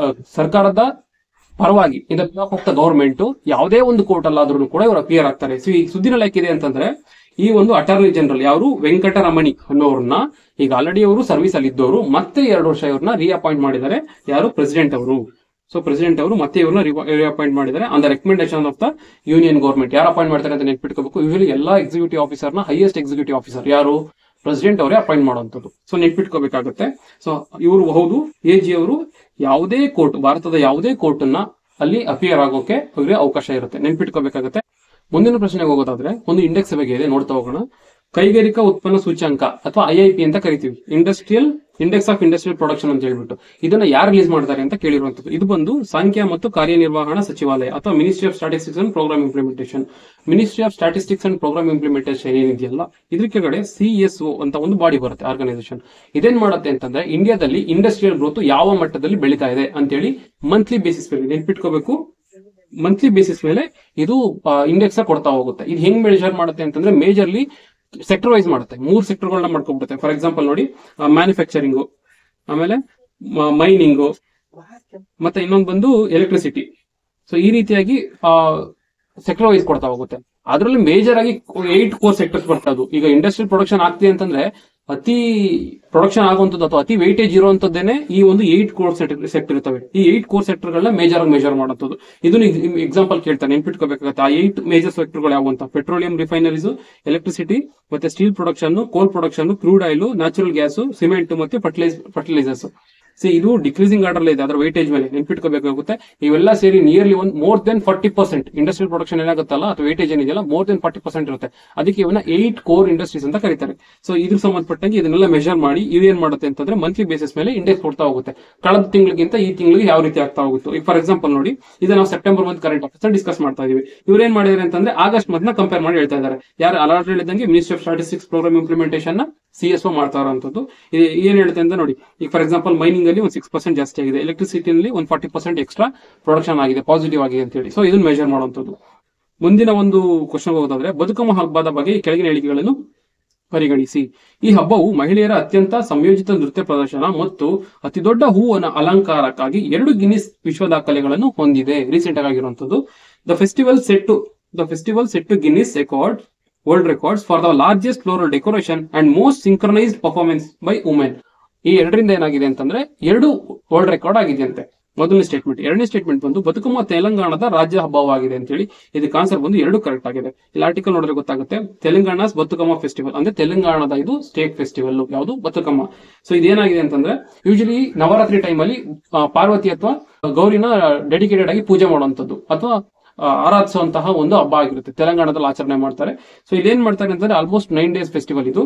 ಸರ್ಕಾರದ ಪರವಾಗಿ in the behalf of the government ಯಾವುದೇ ಒಂದು ಕೋರ್ಟ್ ಅಲ್ಲಾದ್ರೂ ಕೂಡ ಇವರು ಅಪಿಯರ್ ಆಗ್ತಾರೆ. ಸೊ ಈ ಸುದ್ದಿನ ಇದೆ ಅಂತಂದ್ರೆ ಈ ಒಂದು ಅಟಾರ್ನಿ ಜನರಲ್ ಯಾರು ವೆಂಕಟರಮಣಿ ಅನ್ನೋರನ್ನ ಈಗ ಆಲ್ರೆಡಿ ಅವರು ಸರ್ವಿಸ್ ಅಲ್ಲಿ ಇದ್ದವರು ಮತ್ತೆ 2 ವರ್ಷ ಇವ್ರನ್ನ ರೀಅಪಾಯಿಂಟ್ ಮಾಡಿದ್ದಾರೆ. ಯಾರು? ಪ್ರೆಸಿಡೆಂಟ್ ಅವರು. ಸೊ ಪ್ರೆಸಿಡೆಂಟ್ ಅವರು ಮತ್ತೆ ಇವ್ರನ್ನ ರೀಅಪಾಯಿಂಟ್ ಮಾಡಿದ್ದಾರೆ on the recommendation of the union government. ಯಾರು ಅಪಾಯಿಂಟ್ ಮಾಡ್ತಾರೆ ಅಂತ ನೆನ್ಪಿಟ್ಕೋಬೇಕು. ಯೂಶಲಿ ಎಲ್ಲಾ ಎಕ್ಸಿಕ್ಯೂಟಿವ್ ಆಫೀಸರ್ನ ಹೈಯೆಸ್ಟ್ ಎಕ್ಸಿಕ್ಯೂಟಿವ್ ಆಫೀಸರ್ ಯಾರು? ಪ್ರೆಸಿಡೆಂಟ್ ಅವರೇ ಅಪಾಯಿಂಟ್ ಮಾಡುವಂಥದ್ದು. ಸೊ ನೆನ್ಪಿಟ್ಕೋಬೇಕಾಗುತ್ತೆ. ಸೊ ಇವರು ಹೌದು AG ಅವರು ಯಾವುದೇ ಕೋರ್ಟ್, ಭಾರತದ ಯಾವುದೇ ಕೋರ್ಟ್ ಅನ್ನ ಅಲ್ಲಿ ಅಪಿಯರ್ ಆಗೋಕೆ ಅವರಿಗೆ ಅವಕಾಶ ಇರುತ್ತೆ, ನೆನ್ಪಿಟ್ಕೋಬೇಕಾಗುತ್ತೆ. ಮುಂದಿನ ಪ್ರಶ್ನೆಗೆ ಹೋಗೋದಾದ್ರೆ ಒಂದು ಇಂಡೆಕ್ಸ್ ಬಗ್ಗೆ ಇದೆ, ನೋಡ್ತಾ ಹೋಗೋಣ. ಕೈಗಾರಿಕಾ ಉತ್ಪನ್ನ ಸೂಚ್ಯಂಕ ಅಥವಾ IIP ಅಂತ ಕರಿತೀವಿ, industrial index of industrial production ಅಂತ ಹೇಳ್ಬಿಟ್ಟು. ಇದನ್ನ ಯಾರು ರಿಲೀಸ್ ಮಾಡ್ತಾರೆ ಅಂತ ಕೇಳಿರುವಂತದ್ದು. ಇದು ಬಂದು ಸಂಖ್ಯಾ ಮತ್ತು ಕಾರ್ಯನಿರ್ವಹಣಾ ಸಚಿವಾಲಯ ಅಥವಾ ministry of statistics and programme implementation. Ministry of statistics and programme implementation ಏನಿದೆಯಲ್ಲ, ಇದ್ರ ಕೆಳಗಡೆ CSO ಅಂತ ಒಂದು ಬಾಡಿ ಬರುತ್ತೆ, ಆರ್ಗನೈಸೇಷನ್. ಇದೇನ್ ಮಾಡುತ್ತೆ ಅಂತಂದ್ರೆ ಇಂಡಿಯಾದಲ್ಲಿ ಇಂಡಸ್ಟ್ರಿಯಲ್ ಗ್ರೋತ್ ಯಾವ ಮಟ್ಟದಲ್ಲಿ ಬೆಳೀತಾ ಇದೆ ಅಂತೇಳಿ ಮಂತ್ಲಿ ಬೇಸಿಸ್ ಮೇಲೆ ನೆನ್ಪಿಟ್ಕೋಬೇಕು. ಮಂತ್ಲಿ ಬೇಸಿಸ್ ಮೇಲೆ ಇದು ಇಂಡೆಕ್ಸ್ ಕೊಡ್ತಾ ಹೋಗುತ್ತೆ. ಇದು ಹೆಂಗ್ ಮೆಜರ್ ಮಾಡುತ್ತೆ ಅಂತಂದ್ರೆ ಮೇಜರ್ಲಿ ಸೆಕ್ಟರ್ ವೈಸ್ ಮಾಡುತ್ತೆ. 3 ಸೆಕ್ಟರ್ಗಳನ್ನ ಮಾಡ್ಕೊಂಡ್ಬಿಡುತ್ತೆ. ಫಾರ್ ಎಕ್ಸಾಂಪಲ್ ನೋಡಿ, ಮ್ಯಾನುಫ್ಯಾಕ್ಚರಿಂಗು, ಆಮೇಲೆ ಮೈನಿಂಗು, ಮತ್ತೆ ಇನ್ನೊಂದು ಬಂದು ಎಲೆಕ್ಟ್ರಿಸಿಟಿ. ಸೊ ಈ ರೀತಿಯಾಗಿ ಸೆಕ್ಟರ್ ವೈಸ್ ಕೊಡ್ತಾ ಹೋಗುತ್ತೆ. ಅದರಲ್ಲಿ ಮೇಜರ್ ಆಗಿ 8 ಕೋರ್ ಸೆಕ್ಟರ್ಸ್ ಬರ್ತದ್ದು. ಈಗ ಇಂಡಸ್ಟ್ರಿಯಲ್ ಪ್ರೊಡಕ್ಷನ್ ಆಗ್ತಿದೆ ಅಂತಂದ್ರೆ ಅತಿ ಪ್ರೊಡಕ್ಷನ್ ಆಗುವಂತದ್ದು ಅಥವಾ ಅತಿ ವೇಟೇಜ್ ಇರುವಂತದ್ದೇನೆ ಈ ಒಂದು 8 ಕೋರ್ ಸೆಕ್ಟರ್ ಇರ್ತವೆ. ಈ 8 ಕೋರ್ ಸೆಕ್ಟರ್ ಗಳನ್ನ ಮೇಜರ್ ಆಗಿ ಮೆಜರ್ ಮಾಡುವಂತದ್ದು. ಇದನ್ನ ಎಕ್ಸಾಂಪಲ್ ಕೇಳ್ತಾರೆ, ನೆನ್ಪಿಟ್ಕೋಬೇಕಾಗುತ್ತೆ. ಆ 8 ಮೇಜರ್ ಸೆಕ್ಟರ್ ಗಳು ಯಾವ ಅಂತ: ಪೆಟ್ರೋಲಿಯಂ ರಿಫೈನರೀಸ್, ಎಲೆಕ್ಟ್ರಿಸಿಟಿ, ಮತ್ತೆ steel production, coal production, crude oil, natural gas, cement ಮತ್ತೆ ಫರ್ಟಿಲೈಸರ್ಸ್. ಇದು ಡಿಕ್ರೀಸಿಂಗ್ ಆರ್ಡರ್ ಇದೆ ಅದರ ವೇಟೇಜ್ ಮೇಲೆ, ನೆನ್ಪಿಟ್ಕೋಬೇಕಾಗುತ್ತೆ. ಇವೆಲ್ಲ ಸೇರಿ nearly more than 40% industrial production ಏನಾಗುತ್ತಲ್ಲ ಅಥವಾ ವೇಟೇಜ್ ಏನಿದೆಯಲ್ಲ ಮೋರ್ ದೆನ್ 40% ಇರುತ್ತೆ. ಅದಕ್ಕೆ ಇವನ್ನ 8 ಕೋರ್ ಇಂಡಸ್ಟ್ರೀಸ್ ಅಂತ ಕರೀತಾರೆ. ಸೊ ಇದ್ರ ಸಂಬಂಧಪಟ್ಟಂಗೆ ಇದನ್ನೆಲ್ಲ ಮೆಜರ್ ಮಾಡಿ ಇವೇನ್ ಮಾಡುತ್ತೆ ಅಂತಂದ್ರೆ ಮಂತ್ಲಿ ಬೇಸಿಸ್ ಮೇಲೆ ಇಂಡೆಕ್ಸ್ ಕೊಡ್ತಾ ಹೋಗುತ್ತೆ. ಕಳೆದ ತಿಂಗಳಿಗಿಂತ ಈ ತಿಂಗಳಿಗೆ ಯಾವ ರೀತಿ ಆಗ್ತಾ ಹೋಗುತ್ತೆ. ಈಗ ಫಾರ್ ಎಕ್ಸಾಂಪಲ್ ನೋಡಿ, ಇದು ನಾವು September month current affairs discuss ಮಾಡ್ತಾ ಇದೀವಿ. ಇವ್ರೇನ್ ಮಾಡಿದ್ರೆ ಅಂತಂದ್ರೆ ಆಗಸ್ಟ್ ಮಂತ್ ಕಂಪೇರ್ ಮಾಡಿ ಹೇಳ್ತಾ ಇದ್ದಾರೆ. ಯಾರು ಅಲರ್ಟ್ ಹೇಳಿದಂಗೆ ministry of statistics programme implementation ನ CSO ಮಾಡ್ತಾ ಇರೋಂಥದ್ದು. ಏನ್ ಹೇಳುತ್ತೆ ಅಂತ ನೋಡಿ, ಈಗ ಫಾರ್ ಎಕ್ಸಾಂಪಲ್ ಮೈನಿಂಗ್ ಅಲ್ಲಿ ಒಂದು 6% ಜಾಸ್ತಿ ಆಗಿದೆ, ಎಲೆಕ್ಟ್ರಿಸಿಟಿಯಲ್ಲಿ ಒಂದು 40% ಎಕ್ಸ್ಟ್ರಾ ಪ್ರೊಡಕ್ಷನ್ ಆಗಿದೆ, ಪಾಸಿಟಿವ್ ಆಗಿದೆ ಅಂತ ಹೇಳಿ. ಸೊ ಇದನ್ನ ಮೆಜರ್ ಮಾಡುವಂಥದ್ದು. ಮುಂದಿನ ಒಂದು ಕ್ವಶನ್ ಹೋಗೋದಾದ್ರೆ, ಬದುಕಮ್ಮ ಹಬ್ಬದ ಬಗ್ಗೆ ಈ ಕೆಳಗಿನ ಹೇಳಿಕೆಗಳನ್ನು ಪರಿಗಣಿಸಿ. ಈ ಹಬ್ಬವು ಮಹಿಳೆಯರ ಅತ್ಯಂತ ಸಂಯೋಜಿತ ನೃತ್ಯ ಪ್ರದರ್ಶನ ಮತ್ತು ಅತಿದೊಡ್ಡ ಹೂವಿನ ಅಲಂಕಾರಕ್ಕಾಗಿ 2 ಗಿನ್ನಿಸ್ ವಿಶ್ವ ದಾಖಲೆಗಳನ್ನು ಹೊಂದಿದೆ. ರೀಸೆಂಟ್ ಆಗಿರುವಂತದ್ದು. The festival set to Guinness World Records for the largest floral decoration and most synchronised performance by women. ಈ 2ರಿಂದ ಏನಾಗಿದೆ ಅಂತಂದ್ರೆ 2 ವರ್ಲ್ಡ್ ರೆಕಾರ್ಡ್ ಆಗಿದೆ ಅಂತೆ. ಮೊದಲನೇ ಸ್ಟೇಟ್ಮೆಂಟ್. ಎರಡನೇ ಸ್ಟೇಟ್ಮೆಂಟ್ ಬಂದು ಬದುಕಮ್ಮ ತೆಲಂಗಾಣದ ರಾಜ್ಯ ಹಬ್ಬವಾಗಿದೆ ಅಂತ ಹೇಳಿ. ಇದಕ್ಕೆ ಆನ್ಸರ್ ಬಂದು 2 ಕರೆಕ್ಟ್ ಆಗಿದೆ. ಇಲ್ಲಿ ಆರ್ಟಿಕಲ್ ನೋಡಿದ್ರೆ ಗೊತ್ತಾಗುತ್ತೆ. ತೆಲಂಗಾಣಸ್ ಬದುಕಮ್ಮ ಫೆಸ್ಟಿವಲ್ ಅಂದ್ರೆ ತೆಲಂಗಾಣದ ಇದು ಸ್ಟೇಟ್ ಫೆಸ್ಟಿವಲ್ ಯಾವುದು, ಬದುಕಮ್ಮ. ಸೊ ಇದೇನಾಗಿದೆ ಅಂತಂದ್ರೆ ಯೂಶಲಿ ನವರಾತ್ರಿ ಟೈಮ್ ಅಲ್ಲಿ ಪಾರ್ವತಿ ಅಥವಾ ಗೌರಿನ ಡೆಡಿಕೇಟೆಡ್ ಆಗಿ ಪೂಜೆ ಮಾಡುವಂತದ್ದು ಅಥವಾ ಆರಾಧಿಸುವಂತಹ ಒಂದು ಹಬ್ಬ ಆಗಿರುತ್ತೆ. ತೆಲಂಗಾಣದಲ್ಲಿ ಆಚರಣೆ ಮಾಡ್ತಾರೆ. ಸೊ ಇಲ್ಲೇನ್ ಮಾಡ್ತಾರೆ ಅಂತಂದ್ರೆ ಆಲ್ಮೋಸ್ಟ್ 9 days ಫೆಸ್ಟಿವಲ್ ಇದು.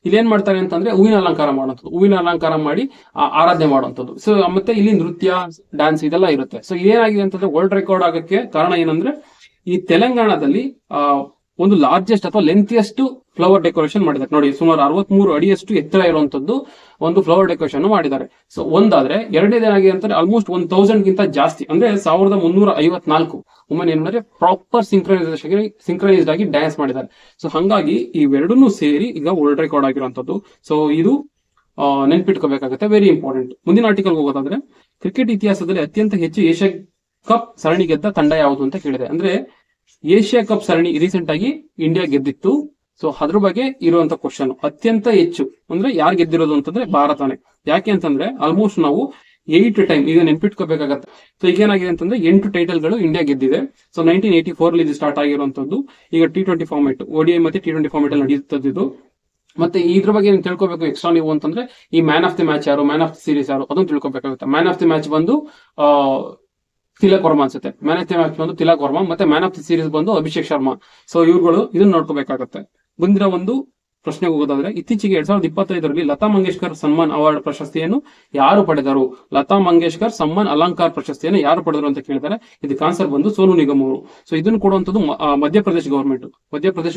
ಇಲ್ಲೇನ್ ಮಾಡ್ತಾರೆ ಅಂತಂದ್ರೆ ಹೂವಿನ ಅಲಂಕಾರ ಮಾಡುವಂಥದ್ದು, ಹೂವಿನ ಅಲಂಕಾರ ಮಾಡಿ ಆರಾಧನೆ ಮಾಡುವಂಥದ್ದು. ಸೊ ಮತ್ತೆ ಇಲ್ಲಿ ನೃತ್ಯ, ಡ್ಯಾನ್ಸ್ ಇದೆಲ್ಲ ಇರುತ್ತೆ. ಸೊ ಏನಾಗಿದೆ ಅಂತಂದ್ರೆ ವರ್ಲ್ಡ್ ರೆಕಾರ್ಡ್ ಆಗಕ್ಕೆ ಕಾರಣ ಏನಂದ್ರೆ ಈ ತೆಲಂಗಾಣದಲ್ಲಿ ಒಂದು ಲಾರ್ಜೆಸ್ಟ್ ಅಥವಾ ಲೆಂತಿಯಸ್ಟ್ ಫ್ಲವರ್ ಡೆಕೋರೇಷನ್ ಮಾಡಿದ್ದಾರೆ. ನೋಡಿ, ಸುಮಾರು 63 ಅಡಿಯಷ್ಟು ಎತ್ತರ ಇರುವಂತದ್ದು ಒಂದು ಫ್ಲವರ್ ಡೆಕೋರೇಷನ್ ಮಾಡಿದ್ದಾರೆ. ಸೊ ಒಂದಾದ್ರೆ, ಎರಡನೇದೇನಾಗಿದೆ ಅಂತಂದ್ರೆ ಆಲ್ಮೋಸ್ಟ್ 1000 ಗಿಂತ ಜಾಸ್ತಿ ಅಂದ್ರೆ 1354 ವುಮೆನ್ ಏನ್ ಮಾಡಿದ್ರೆ ಪ್ರಾಪರ್ ಸಿಂಕ್ರನೈಸ್ಡ್ ಆಗಿ ಡ್ಯಾನ್ಸ್ ಮಾಡಿದ್ದಾರೆ. ಸೊ ಹಂಗಾಗಿ ಇವೆರಡನ್ನೂ ಸೇರಿ ಈಗ ವರ್ಲ್ಡ್ ರೆಕಾರ್ಡ್ ಆಗಿರುವಂತದ್ದು. ಸೊ ಇದು ನೆನ್ಪಿಟ್ಕೋಬೇಕಾಗುತ್ತೆ, ವೆರಿ ಇಂಪಾರ್ಟೆಂಟ್. ಮುಂದಿನ ಆರ್ಟಿಕಲ್ ಹೋಗೋದಾದ್ರೆ, ಕ್ರಿಕೆಟ್ ಇತಿಹಾಸದಲ್ಲಿ ಅತ್ಯಂತ ಹೆಚ್ಚು ಏಷ್ಯಾ ಕಪ್ ಸರಣಿ ಗೆದ್ದ ತಂಡ ಯಾವುದು ಅಂತ ಕೇಳಿದೆ. ಅಂದ್ರೆ ಏಷ್ಯಾ ಕಪ್ ಸರಣಿ ರೀಸೆಂಟ್ ಆಗಿ ಇಂಡಿಯಾ ಗೆದ್ದಿತ್ತು. ಸೊ ಅದ್ರ ಬಗ್ಗೆ ಇರುವಂತ ಕ್ವಶನ್. ಅತ್ಯಂತ ಹೆಚ್ಚು ಅಂದ್ರೆ ಯಾರು ಗೆದ್ದಿರೋದು ಅಂತಂದ್ರೆ ಭಾರತನೇ. ಯಾಕೆ ಅಂತಂದ್ರೆ ಆಲ್ಮೋಸ್ಟ್ ನಾವು 8 ಟೈಮ್ ಈಗ ನೆನ್ಪಿಟ್ಕೋಬೇಕಾಗತ್ತೆ. ಸೊ ಈಗ ಏನಾಗಿದೆ ಅಂತಂದ್ರೆ 8 ಟೈಟಲ್ಗಳು ಇಂಡಿಯಾ ಗೆದ್ದಿದೆ. ಸೊ 1984 ಇದು ಸ್ಟಾರ್ಟ್ ಆಗಿರುವಂತದ್ದು. ಈಗ T20 ಫಾರ್ಮೆಟ್, ODI ಮತ್ತೆ T20 ಫಾರ್ಮೆಟ್ ಅಲ್ಲಿ ನಡೆಯುತ್ತಿದ್ದು. ಮತ್ತೆ ಇದ್ರ ಬಗ್ಗೆ ಏನ್ ತಿಳ್ಕೊಬೇಕು ಎಕ್ಸ್ಟ್ರಾ ನೀವು ಅಂತಂದ್ರೆ, ಈ ಮ್ಯಾನ್ ಆಫ್ ದಿ ಮ್ಯಾಚ್ ಯಾರು, ಮ್ಯಾನ್ ಆಫ್ ದಿ ಸೀರೀಸ್ ಯಾರು ಅದನ್ನು ತಿಳ್ಕೊಬೇಕಾಗುತ್ತೆ. ಮ್ಯಾನ್ ಆಫ್ ದಿ ಮ್ಯಾಚ್ ಬಂದು ತಿಲಕ್ ವರ್ಮಾ ಅನ್ಸುತ್ತೆ. ಮ್ಯಾನ್ ಆಫ್ ದಿ ಮ್ಯಾಚ್ ಬಂದು ತಿಲಕ್ ವರ್ಮಾ, ಮತ್ತೆ ಮ್ಯಾನ್ ಆಫ್ ದಿ ಸೀರೀಸ್ ಬಂದು ಅಭಿಷೇಕ್ ಶರ್ಮಾ. ಸೊ ಇವ್ರುಗಳು ಇದನ್ನ ನೋಡ್ಕೋಬೇಕಾಗುತ್ತೆ. ಮುಂದಿನ ಒಂದು ಪ್ರಶ್ನೆಗೆ ಹೋಗೋದಾದ್ರೆ, ಇತ್ತೀಚೆಗೆ 2025ರಲ್ಲಿ ಲತಾ ಮಂಗೇಶ್ಕರ್ ಸಮ್ಮಾನ್ ಅವಾರ್ಡ್ ಪ್ರಶಸ್ತಿಯನ್ನು ಯಾರು ಪಡೆದರು? ಲತಾ ಮಂಗೇಶ್ಕರ್ ಸಮ್ಮಾನ್ ಅಲಂಕಾರ್ ಪ್ರಶಸ್ತಿಯನ್ನು ಯಾರು ಪಡೆದರು ಅಂತ ಕೇಳಿದ್ದಾರೆ. ಇದಕ್ಕೆ ಆನ್ಸರ್ ಬಂದು ಸೋನು ನಿಗಮ್ ಅವರು. ಸೊ ಇದನ್ನು ಕೊಡುವಂತದ್ದು ಮಧ್ಯಪ್ರದೇಶ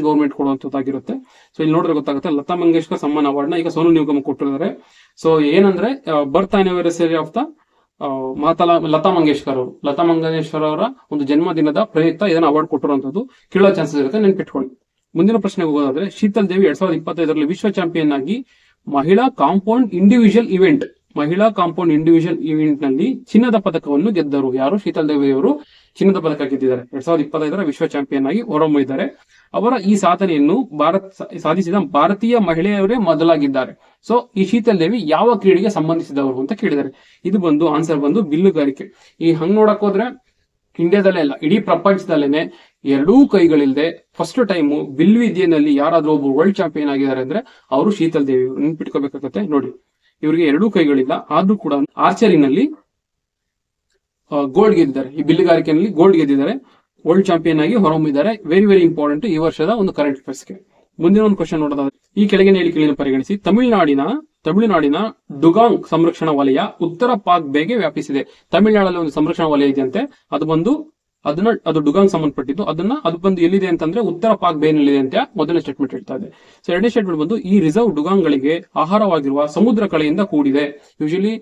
ಗೌರ್ಮೆಂಟ್ ಕೊಡುವಂತದ್ದಾಗಿರುತ್ತೆ. ಸೊ ಇಲ್ಲಿ ನೋಡಿದ್ರೆ ಗೊತ್ತಾಗುತ್ತೆ, ಲತಾ ಮಂಗೇಶ್ಕರ್ ಸಮ್ಮಾನ್ ಅವಾರ್ಡ್ ನ ಈಗ ಸೋನು ನಿಗಮ್ ಕೊಟ್ಟಿದ್ದಾರೆ. ಸೊ ಏನಂದ್ರೆ birth anniversary of the Lata Mangeshkar ಅವರ ಒಂದು ಜನ್ಮದಿನದ ಪ್ರಯುಕ್ತ ಇದನ್ನ ಅವಾರ್ಡ್ ಕೊಟ್ಟಿರುವಂತದ್ದು. ಕೇಳೋ ಚಾನ್ಸಸ್ ಇರುತ್ತೆ, ನೆನ್ಪಿಟ್ಕೊಳ್ಳಿ. ಮುಂದಿನ ಪ್ರಶ್ನೆಗೆ ಹೋಗೋದಾದ್ರೆ, ಶೀತಲ್ ದೇವಿ 2025ರಲ್ಲಿ ವಿಶ್ವ ಚಾಂಪಿಯನ್ ಆಗಿ ಮಹಿಳಾ ಕಾಂಪೌಂಡ್ ಇಂಡಿವಿಜುವಲ್ ಇವೆಂಟ್ ಮಹಿಳಾ ಕಾಂಪೌಂಡ್ ಇಂಡಿವಿಜುವಲ್ ಈವೆಂಟ್ ನಲ್ಲಿ ಚಿನ್ನದ ಪದಕವನ್ನು ಗೆದ್ದರು. ಯಾರು? ಶೀತಲ್ ದೇವಿ ಅವರು ಚಿನ್ನದ ಪದಕ ಗೆದ್ದಿದ್ದಾರೆ. 2025ರ ವಿಶ್ವ ಚಾಂಪಿಯನ್ ಆಗಿ ಹೊರಹೊಮ್ಮಿದ್ದಾರೆ. ಅವರ ಈ ಸಾಧನೆಯನ್ನು ಸಾಧಿಸಿದ ಭಾರತೀಯ ಮಹಿಳೆಯರೇ ಮೊದಲಾಗಿದ್ದಾರೆ. ಸೊ ಈ ಶೀತಲ್ ದೇವಿ ಯಾವ ಕ್ರೀಡೆಗೆ ಸಂಬಂಧಿಸಿದವರು ಅಂತ ಕೇಳಿದ್ದಾರೆ. ಇದು ಬಂದು ಆನ್ಸರ್ ಬಂದು ಬಿಲ್ಲುಗಾರಿಕೆ. ಈ ಹಂಗ್ ನೋಡಕ್ ಹೋದ್ರೆ ಇಂಡಿಯಾದಲ್ಲೇ ಇಲ್ಲ, ಇಡೀ ಪ್ರಪಂಚದಲ್ಲೇನೆ ಎರಡೂ ಕೈಗಳಿಲ್ಲದೆ ಫಸ್ಟ್ ಟೈಮ್ ಬಿಲ್ವಿದ್ಯೆನಲ್ಲಿ ಯಾರಾದ್ರೂ ಒಬ್ಬರು ವರ್ಲ್ಡ್ ಚಾಂಪಿಯನ್ ಆಗಿದ್ದಾರೆ ಅಂದ್ರೆ ಅವರು ಶೀತಲ್ ದೇವಿ. ನೆನ್ಪಿಟ್ಕೋಬೇಕಾಗತ್ತೆ. ನೋಡಿ, ಇವರಿಗೆ ಎರಡೂ ಕೈಗಳಿಲ್ಲ, ಆದ್ರೂ ಕೂಡ ಆರ್ಚರಿನಲ್ಲಿ ಗೋಲ್ಡ್ ಗೆದ್ದಿದ್ದಾರೆ. ಈ ಬಿಲ್ಲುಗಾರಿಕೆಯಲ್ಲಿ ಗೋಲ್ಡ್ ಗೆದ್ದಿದ್ದಾರೆ. ವರ್ಲ್ಡ್ ಚಾಂಪಿಯನ್ ಆಗಿ ಹೊರಹೊಮ್ಮಿದ್ದಾರೆ. ವೆರಿ ವೆರಿ ಇಂಪಾರ್ಟೆಂಟ್ ಈ ವರ್ಷದ ಒಂದು ಕರೆಂಟ್ ಅಫೇರ್ಸ್ಗೆ. ಮುಂದಿನ ಒಂದು ಕ್ವಶನ್ ನೋಡೋದಾದ್ರೆ, ಈ ಕೆಳಗಿನ ಹೇಳಿಕೆಗಳನ್ನು ಪರಿಗಣಿಸಿ. ತಮಿಳುನಾಡಿನ ಡುಗಾಂಗ್ ಸಂರಕ್ಷಣಾ ವಲಯ ಉತ್ತರ ಪಾಕ್ ಬೇಗೆ ವ್ಯಾಪಿಸಿದೆ. ತಮಿಳುನಾಡಲ್ಲಿ ಒಂದು ಸಂರಕ್ಷಣಾ ವಲಯ ಇದೆಯಂತೆ, ಅದು ಡುಗಾಂಗ್ ಸಂಬಂಧಪಟ್ಟಿದ್ದು. ಅದು ಬಂದು ಎಲ್ಲಿದೆ ಅಂತಂದ್ರೆ ಉತ್ತರ ಪಾಕ್ ಬೇನಲ್ಲಿದೆ ಅಂತ ಮೊದಲನೇ ಸ್ಟೇಟ್ಮೆಂಟ್ ಹೇಳ್ತಾ ಇದೆ. ಸೊ ಎರಡನೇ ಸ್ಟೇಟ್ಮೆಂಟ್ ಬಂದು ಈ ರಿಸರ್ವ್ ಡುಗಾಂಗ್ ಗಳಿಗೆ ಆಹಾರವಾಗಿರುವ ಸಮುದ್ರ ಕಳೆಯಿಂದ ಕೂಡಿದೆ. ಯೂಶಲಿ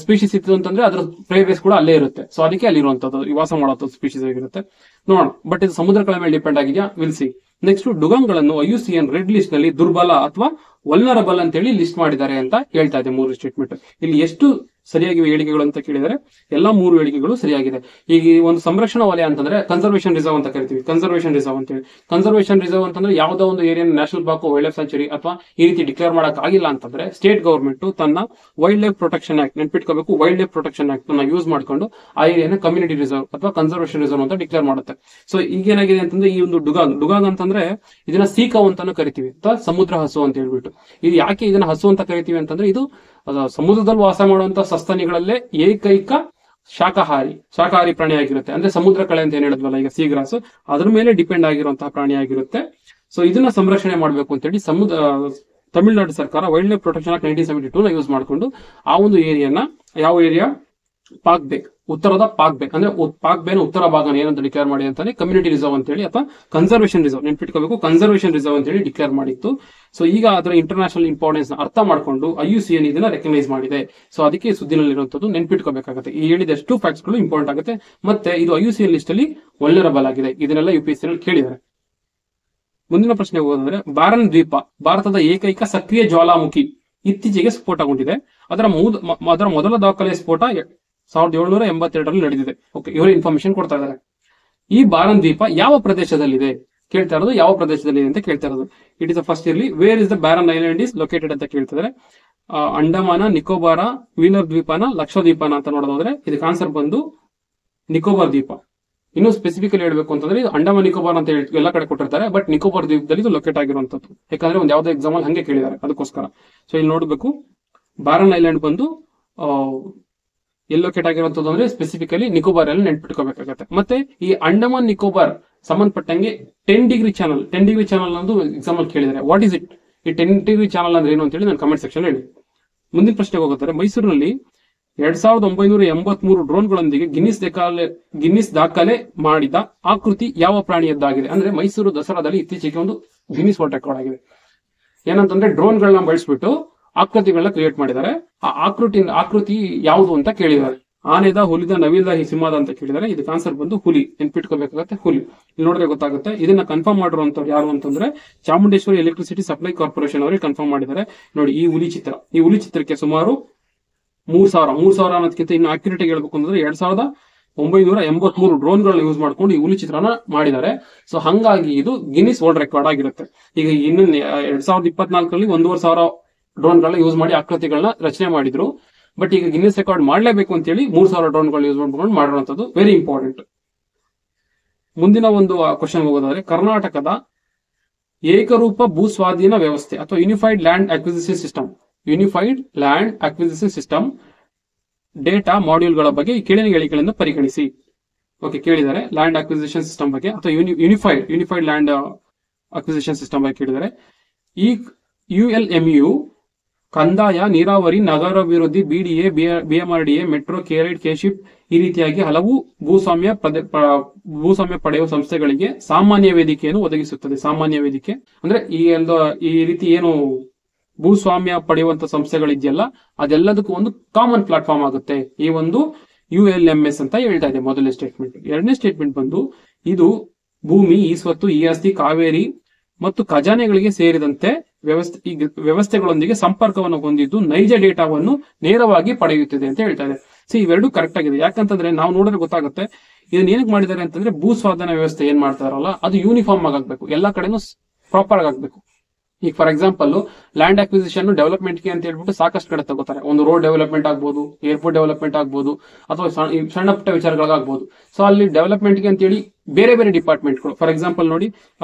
ಸ್ಪೀಶೀಸ್ ಇತ್ತು ಅಂತಂದ್ರೆ ಅದ್ರ ಪ್ರೇ ಬೇಸ್ ಕೂಡ ಅಲ್ಲೇ ಇರುತ್ತೆ. ಸೊ ಅದಕ್ಕೆ ಅಲ್ಲಿರುವಂತದ್ದು ವಾಸ ಮಾಡುವಂತದ್ದು ಸ್ಪೀಶೀಸ್ ಆಗಿರುತ್ತೆ. ನೋಡೋಣ, ಬಟ್ ಇದು ಸಮುದ್ರ ಕಳೆ ಮೇಲೆ ಡಿಪೆಂಡ್ ಆಗಿದೆಯಾ? Will see. ನೆಕ್ಸ್ಟ್, ಡುಗಾಂಗ್ ಗಳನ್ನು IUCN ರೆಡ್ ಲಿಸ್ಟ್ ನಲ್ಲಿ ದುರ್ಬಲ ಅಥವಾ ವಲ್ನರಬಲ್ ಅಂತ ಹೇಳಿ ಲಿಸ್ಟ್ ಮಾಡಿದ್ದಾರೆ ಅಂತ ಹೇಳ್ತಾ ಇದೆ ಮೂರು ಸ್ಟೇಟ್ಮೆಂಟ್. ಇಲ್ಲಿ ಎಷ್ಟು ಸರಿಯಾಗಿವೆ ಹೇಳಿಕೆಗಳು ಅಂತ ಕೇಳಿದರೆ ಎಲ್ಲಾ ಮೂರು ಹೇಳಿಕೆಗಳು ಸರಿಯಾಗಿದೆ. ಈಗ ಒಂದು ಸಂರಕ್ಷಣಾ ವಲಯ ಅಂತಂದ್ರೆ ಕನ್ಸರ್ವೇಷನ್ ರಿಸರ್ವ್ ಅಂತ ಕರಿತೀವಿ. ಕನ್ಸರ್ವೇಷನ್ ರಿಸರ್ವ್ ಅಂತ ಹೇಳಿ, ಕನ್ಸರ್ವೇಷನ್ ರಿಸರ್ವ್ ಅಂತಂದ್ರೆ ಯಾವ್ದೋ ಒಂದು area national park, wildlife sanctuary ಅಥವಾ ಈ ರೀತಿ ಡಿಕ್ಲೇರ್ ಮಾಡಕ್ ಆಗಿಲ್ಲ ಅಂತಂದ್ರೆ ಸ್ಟೇಟ್ ಗವರ್ಮೆಂಟ್ ತನ್ನ ವೈಲ್ಡ್ ಲೈಫ್ ಪ್ರೊಟೆಕ್ಷನ್ ಆಕ್ಟ್, ನೆನ್ಪಿಟ್ಕೋಬೇಕು, ವೈಲ್ಡ್ ಲೈಫ್ ಪ್ರೊಟೆಕ್ಷನ್ ಆಕ್ಟ್ ಅನ್ನ ಯೂಸ್ ಮಾಡ್ಕೊಂಡು ಆ ಏರಿಯಾನ ಕಮ್ಯುನಿಟಿ ರಿಸರ್ವ್ ಅಥವಾ ಕನ್ಸರ್ವೇಷನ್ ರಿಸರ್ವ್ ಅಂತ ಡಿಕ್ಲೇರ್ ಮಾಡುತ್ತೆ. ಸೊ ಈಗ ಏನಾಗಿದೆ ಅಂತಂದ್ರೆ ಈ ಒಂದು ಡುಗಾಂಗ್ ಅಂತಂದ್ರೆ ಇದನ್ನ ಸೀಕವ್ ಅಂತಾನು ಕರಿತೀವಿ ಅಥವಾ ಸಮುದ್ರ ಹಸು ಅಂತ ಹೇಳ್ಬಿಟ್ಟು. ಇದು ಯಾಕೆ ಇದನ್ನ ಹಸು ಅಂತ ಕರಿತೀವಿ ಅಂತಂದ್ರೆ ಇದು ಸಮುದ್ರದಲ್ಲಿ ವಾಸ ಮಾಡುವಂತಹ ಸಸ್ತನಿಗಳಲ್ಲೇ ಏಕೈಕ ಶಾಕಾಹಾರಿ ಪ್ರಾಣಿ ಆಗಿರುತ್ತೆ. ಅಂದ್ರೆ ಸಮುದ್ರ ಕಳೆ ಅಂತ ಏನ್ ಹೇಳಿದ್ವಲ್ಲ ಈಗ ಸೀಗ್ರಾಸ್, ಅದ್ರ ಮೇಲೆ ಡಿಪೆಂಡ್ ಆಗಿರುವಂತಹ ಪ್ರಾಣಿ ಆಗಿರುತ್ತೆ. ಸೊ ಇದನ್ನ ಸಂರಕ್ಷಣೆ ಮಾಡಬೇಕು ಅಂತ ಹೇಳಿ ತಮಿಳುನಾಡು ಸರ್ಕಾರ wild life protection act 1972 use ಮಾಡಿಕೊಂಡು ಆ ಒಂದು ಏರಿಯಾನ, ಯಾವ ಏರಿಯಾ? ಪಾಕ್ ಬೇ, ಉತ್ತರದ ಪಾಕ್ ಬೇ, ಅಂದ್ರೆ ಪಾಕ್ ಬೇನ ಉತ್ತರ ಭಾಗನ ಏನಂತ ಡಿಕ್ಲೇರ್ ಮಾಡಿ ಅಂತಾನೆ ಕಮ್ಯುನಿಟಿ ರಿಸರ್ವ್ ಅಂತ ಹೇಳಿ ಅಥವಾ ಕನ್ಸರ್ವೇಷನ್ ರಿಸರ್ವ್, ನೆನ್ಪಿಟ್ಕೋಬೇಕು, ಕನ್ಸರ್ವೇಷನ್ ರಿಸರ್ವ್ ಅಂತ ಹೇಳಿ ಡಿಕ್ಲೇರ್ ಮಾಡಿತ್ತು. ಸೊ ಈಗ ಅದರ ಇಂಟರ್ನ್ಯಾಷನಲ್ ಇಂಪಾರ್ಟೆನ್ಸ್ ಅರ್ಥ ಮಾಡ್ಕೊಂಡು IUCN ಇದನ್ನ ರೆಕಗ್ನೈಸ್ ಮಾಡಿದೆ. ಸೊ ಅದಕ್ಕೆ ಸುದ್ದಿನಲ್ಲಿರುವಂತದ್ದು ನೆನ್ಪಿಟ್ಕೋಬೇಕಾಗುತ್ತೆ. ಈ ಹೇಳಿದಷ್ಟು ಫ್ಯಾಕ್ಟ್ಸ್ ಗಳು ಇಂಪಾರ್ಟೆಂಟ್ ಆಗುತ್ತೆ. ಮತ್ತೆ ಇದು IUCN ಲಿಸ್ಟ್ ಅಲ್ಲಿ ವಲ್ನರಬಲ್ ಆಗಿದೆ. ಇದನ್ನೆಲ್ಲ UPSC ನಲ್ಲಿ ಕೇಳಿದ್ದಾರೆ. ಮುಂದಿನ ಪ್ರಶ್ನೆ ಹೋಗೋದಂದ್ರೆ, ಬಾರನ್ ದ್ವೀಪ ಭಾರತದ ಏಕೈಕ ಸಕ್ರಿಯ ಜ್ವಾಲಾಮುಖಿ ಇತ್ತೀಚೆಗೆ ಸ್ಫೋಟಗೊಂಡಿದೆ. ಅದರ ಮೊದಲ ದಾಖಲೆಯ ಸ್ಫೋಟ 1782ರಲ್ಲಿ ನಡೆದಿದೆ. ಓಕೆ, ಇವರು ಇನ್ಫಾರ್ಮೇಶನ್ ಕೊಡ್ತಾ ಇದ್ದಾರೆ. ಈ ಬಾರನ್ ದ್ವೀಪ ಯಾವ ಪ್ರದೇಶದಲ್ಲಿದೆ ಕೇಳ್ತಾ ಇರೋದು. ಯಾವ ಪ್ರದೇಶದಲ್ಲಿದೆ ಅಂತ ಕೇಳ್ತಾ ಇರೋದು. It is first yearly where is the ಬಾರನ್ island is located ಅಂತ ಕೇಳ್ತಿದ್ದಾರೆ. ಅಂಡಮಾನ, ನಿಕೋಬಾರ, ವೀಲರ್ ದ್ವೀಪನ, ಲಕ್ಷದ್ವೀಪನ ಅಂತ ನೋಡೋದಾದ್ರೆ ಇದಕ್ಕೆ ಆನ್ಸರ್ ಬಂದು ನಿಕೋಬಾರ್ ದ್ವೀಪ. ಇನ್ನು ಸ್ಪೆಸಿಫಿಕಲಿ ಹೇಳ್ಬೇಕು ಅಂತಂದ್ರೆ ಇದು ಅಂಡಮಾನ್ ನಿಕೋಬಾರ್ ಅಂತ ಹೇಳಿ ಎಲ್ಲ ಕಡೆ ಕೊಟ್ಟಿರ್ತಾರೆ, ಬಟ್ ನಿಕೋಬಾರ್ ದ್ವೀಪದಲ್ಲಿ ಇದು ಲೊಕೇಟ್ ಆಗಿರುವಂತದ್ದು. ಯಾಕಂದ್ರೆ ಒಂದು ಯಾವ್ದೋ ಎಕ್ಸಾಮ್ ಅಲ್ಲಿ ಹಂಗೆ ಕೇಳಿದ್ದಾರೆ, ಅದಕ್ಕೋಸ್ಕರ. ಸೊ ಇಲ್ಲಿ ನೋಡಬೇಕು, ಬಾರನ್ ಐಲ್ಯಾಂಡ್ ಬಂದು ಎಲ್ಲಿ ಲೊಕೇಟ್ ಆಗಿರುವಂತದ್ದು ಅಂದ್ರೆ ಸ್ಪೆಸಿಫಿಕಲಿ ನಿಕೋಬಾರ್ ಅಲ್ಲಿ ನೆನ್ಪಿಟ್ಕೋಬೇಕಾಗತ್ತೆ. ಮತ್ತೆ ಈ ಅಂಡಮಾನ್ ನಿಕೋಬಾರ್ ಸಂಬಂಧಪಟ್ಟಂಗೆ 10 ಡಿಗ್ರಿ ಚಾನಲ್ ಒಂದು ಎಕ್ಸಾಮ್ ಅಲ್ಲಿ ಕೇಳಿದ್ದಾರೆ. What is it? ಈ 10 ಡಿಗ್ರಿ ಚಾನಲ್ ಅಂದ್ರೆ ಏನು ಅಂತ ಹೇಳಿ ನಾನು ಕಮೆಂಟ್ ಸೆಕ್ಷನ್ ಹೇಳಿ. ಮುಂದಿನ ಪ್ರಶ್ನೆಗೆ ಹೋಗುತ್ತಾರೆ. ಮೈಸೂರಿನಲ್ಲಿ 2983 ಡ್ರೋನ್ಗಳೊಂದಿಗೆ ಗಿನ್ನಿಸ್ ದಾಖಲೆ ಮಾಡಿದ ಆಕೃತಿ ಯಾವ ಪ್ರಾಣಿಯದ್ದಾಗಿದೆ? ಅಂದ್ರೆ ಮೈಸೂರು ದಸರಾದಲ್ಲಿ ಇತ್ತೀಚೆಗೆ ಒಂದು ಗಿನ್ನಿಸ್ ವರ್ಲ್ಡ್ ರೆಕಾರ್ಡ್ ಆಗಿದೆ. ಏನಂತಂದ್ರೆ ಡ್ರೋನ್ಗಳನ್ನ ಬಳಸ್ಬಿಟ್ಟು ಆಕೃತಿಗಳನ್ನ ಕ್ರಿಯೇಟ್ ಮಾಡಿದ್ದಾರೆ. ಆ ಆಕೃತಿ ಯಾವುದು ಅಂತ ಕೇಳಿದ್ದಾರೆ. ಆನೆದ, ಹುಲಿದ, ನವಿಲ್ದ, ಸಿಂಹದ ಅಂತ ಕೇಳಿದ್ದಾರೆ. ಇದಕ್ಕೆ ಆನ್ಸರ್ ಬಂದು ಹುಲಿ. ನೆನ್ಪಿಟ್ಕೋಬೇಕಾಗತ್ತೆ, ಹುಲಿ. ಇಲ್ಲಿ ನೋಡಿದ್ರೆ ಗೊತ್ತಾಗುತ್ತೆ. ಇದನ್ನ ಕನ್ಫರ್ಮ್ ಮಾಡಿರುವಂತವ್ರು ಯಾರು ಅಂತಂದ್ರೆ ಚಾಮುಂಡೇಶ್ವರಿ ಎಲೆಕ್ಟ್ರಿಸಿಟಿ ಸಪ್ಲೈ ಕಾರ್ಪೊರೇಷನ್ ಅವರಿಗೆ ಕನ್ಫರ್ಮ್ ಮಾಡಿದ್ದಾರೆ. ನೋಡಿ, ಈ ಹುಲಿ ಚಿತ್ರಕ್ಕೆ ಸುಮಾರು 3000 ಅನ್ನೋದಕ್ಕಿಂತ ಇನ್ನು ಆಕ್ಯುರೇಟ್ ಆಗಿ ಹೇಳ್ಬೇಕು ಅಂತಂದ್ರೆ 2983 ಡ್ರೋನ್ಗಳನ್ನ ಯೂಸ್ ಮಾಡ್ಕೊಂಡು ಈ ಹುಲಿ ಚಿತ್ರನ ಮಾಡಿದ್ದಾರೆ. ಸೊ ಹಂಗಾಗಿ ಇದು ಗಿನ್ನಿಸ್ ವರ್ಲ್ಡ್ ರೆಕಾರ್ಡ್ ಆಗಿರುತ್ತೆ. ಈಗ ಇನ್ನು 2024ರಲ್ಲಿ 1500 ಡ್ರೋನ್ಗಳನ್ನ ಯೂಸ್ ಮಾಡಿ ಆಕೃತಿಗಳನ್ನ ರಚನೆ ಮಾಡಿದ್ರು. ಬಟ್ ಈಗ ಗಿನ್ನಿಸ್ ರೆಕಾರ್ಡ್ ಮಾಡಲೇಬೇಕು ಅಂತ ಹೇಳಿ 3000 ಡ್ರೋನ್ಗಳು ಯೂಸ್ ಮಾಡ್ಕೊಂಡು ಮಾಡಿರುವಂತದ್ದು ವೆರಿ ಇಂಪಾರ್ಟೆಂಟ್. ಮುಂದಿನ ಒಂದು ಕ್ವಶನ್ ಹೋಗೋದಾದ್ರೆ, ಕರ್ನಾಟಕದ ಏಕರೂಪ ಭೂಸ್ವಾಧೀನ ವ್ಯವಸ್ಥೆ ಅಥವಾ unified land acquisition system data ಮಾಡ್ಯೂಲ್ಗಳ ಬಗ್ಗೆ ಈ ಕೆಳಗಿನ ಹೇಳಿಕೆಗಳಿಂದ ಪರಿಗಣಿಸಿ. ಓಕೆ, ಕೇಳಿದ್ದಾರೆ ಲ್ಯಾಂಡ್ ಅಕ್ವಿಸಿಷನ್ ಸಿಸ್ಟಮ್ ಬಗ್ಗೆ ಅಥವಾ ಯೂನಿಫೈಡ್ ಲ್ಯಾಂಡ್ ಅಕ್ವಿಸಿಷನ್ ಸಿಸ್ಟಮ್ ಬಗ್ಗೆ ಕೇಳಿದ್ದಾರೆ. ಈ ULMU ಕಂದಾಯ, ನೀರಾವರಿ, ನಗರಾಭಿವೃದ್ಧಿ, BDA, BMRDA, ಮೆಟ್ರೋ, ಕೆರೈಡ್, ಕೆಶಿಪ್ ಈ ರೀತಿಯಾಗಿ ಹಲವು ಭೂಸ್ವಾಮ್ಯ ಪಡೆಯುವ ಸಂಸ್ಥೆಗಳಿಗೆ ಸಾಮಾನ್ಯ ವೇದಿಕೆಯನ್ನು ಒದಗಿಸುತ್ತದೆ. ಸಾಮಾನ್ಯ ವೇದಿಕೆ ಅಂದ್ರೆ ಈ ರೀತಿ ಏನು ಭೂಸ್ವಾಮ್ಯ ಪಡೆಯುವಂತ ಸಂಸ್ಥೆಗಳಿದೆಯಲ್ಲ ಅದೆಲ್ಲದಕ್ಕೂ ಒಂದು ಕಾಮನ್ ಪ್ಲಾಟ್ಫಾರ್ಮ್ ಆಗುತ್ತೆ ಈ ಒಂದು ULMS ಅಂತ ಹೇಳ್ತಾ ಇದೆ ಮೊದಲನೇ ಸ್ಟೇಟ್ಮೆಂಟ್. ಎರಡನೇ ಸ್ಟೇಟ್ಮೆಂಟ್ ಬಂದು ಇದು ಭೂಮಿ, ಈ ಸ್ವತ್ತು, ಈ ಆಸ್ತಿ, ಕಾವೇರಿ ಮತ್ತು ಖಜಾನೆಗಳಿಗೆ ಸೇರಿದಂತೆ ವ್ಯವಸ್ಥೆಗಳೊಂದಿಗೆ ಸಂಪರ್ಕವನ್ನು ಹೊಂದಿದ್ದು ನೈಜ ಡೇಟಾವನ್ನು ನೇರವಾಗಿ ಪಡೆಯುತ್ತಿದೆ ಅಂತ ಹೇಳ್ತಾ ಇದೆ. ಇವೆರಡು ಕರೆಕ್ಟ್ ಆಗಿದೆ. ಯಾಕಂತಂದ್ರೆ ನಾವು ನೋಡಿದ್ರೆ ಗೊತ್ತಾಗುತ್ತೆ ಇದನ್ನ ಏನಕ್ಕೆ ಮಾಡಿದ್ದಾರೆ ಅಂತಂದ್ರೆ ಭೂ ಸ್ವಾಧೀನ ವ್ಯವಸ್ಥೆ ಏನ್ ಮಾಡ್ತಾರಲ್ಲ ಅದು ಯೂನಿಫಾರ್ಮ್ ಆಗಬೇಕು, ಎಲ್ಲಾ ಕಡೆನೂ ಪ್ರಾಪರ್ ಆಗಬೇಕು. ಈಗ ಫಾರ್ ಎಕ್ಸಾಂಪಲ್ ಲ್ಯಾಂಡ್ ಅಕ್ವಿಸಿಷನ್ ಡೆವಲಪ್ಮೆಂಟ್ಗೆ ಅಂತ ಹೇಳ್ಬಿಟ್ಟು ಸಾಕಷ್ಟು ಕಡೆ ತಗೋತಾರೆ. ಒಂದು ರೋಡ್ ಡೆವಲಪ್ಮೆಂಟ್ ಆಗ್ಬೋದು, ಏರ್ಪೋರ್ಟ್ ಡೆವಲಪ್ಮೆಂಟ್ ಆಗ್ಬೋದು, ಅಥವಾ ಸಣ್ಣ ಪುಟ್ಟ ವಿಚಾರಗಳಾಗಬಹುದು. ಸೊ ಅಲ್ಲಿ ಡೆವಲಪ್ಮೆಂಟ್ಗೆ ಅಂತೇಳಿ ಬೇರೆ ಬೇರೆ ಡಿಪಾರ್ಟ್ಮೆಂಟ್ಗಳು, ಫಾರ್ ಎಕ್ಸಾಂಪಲ್ ನೋಡಿ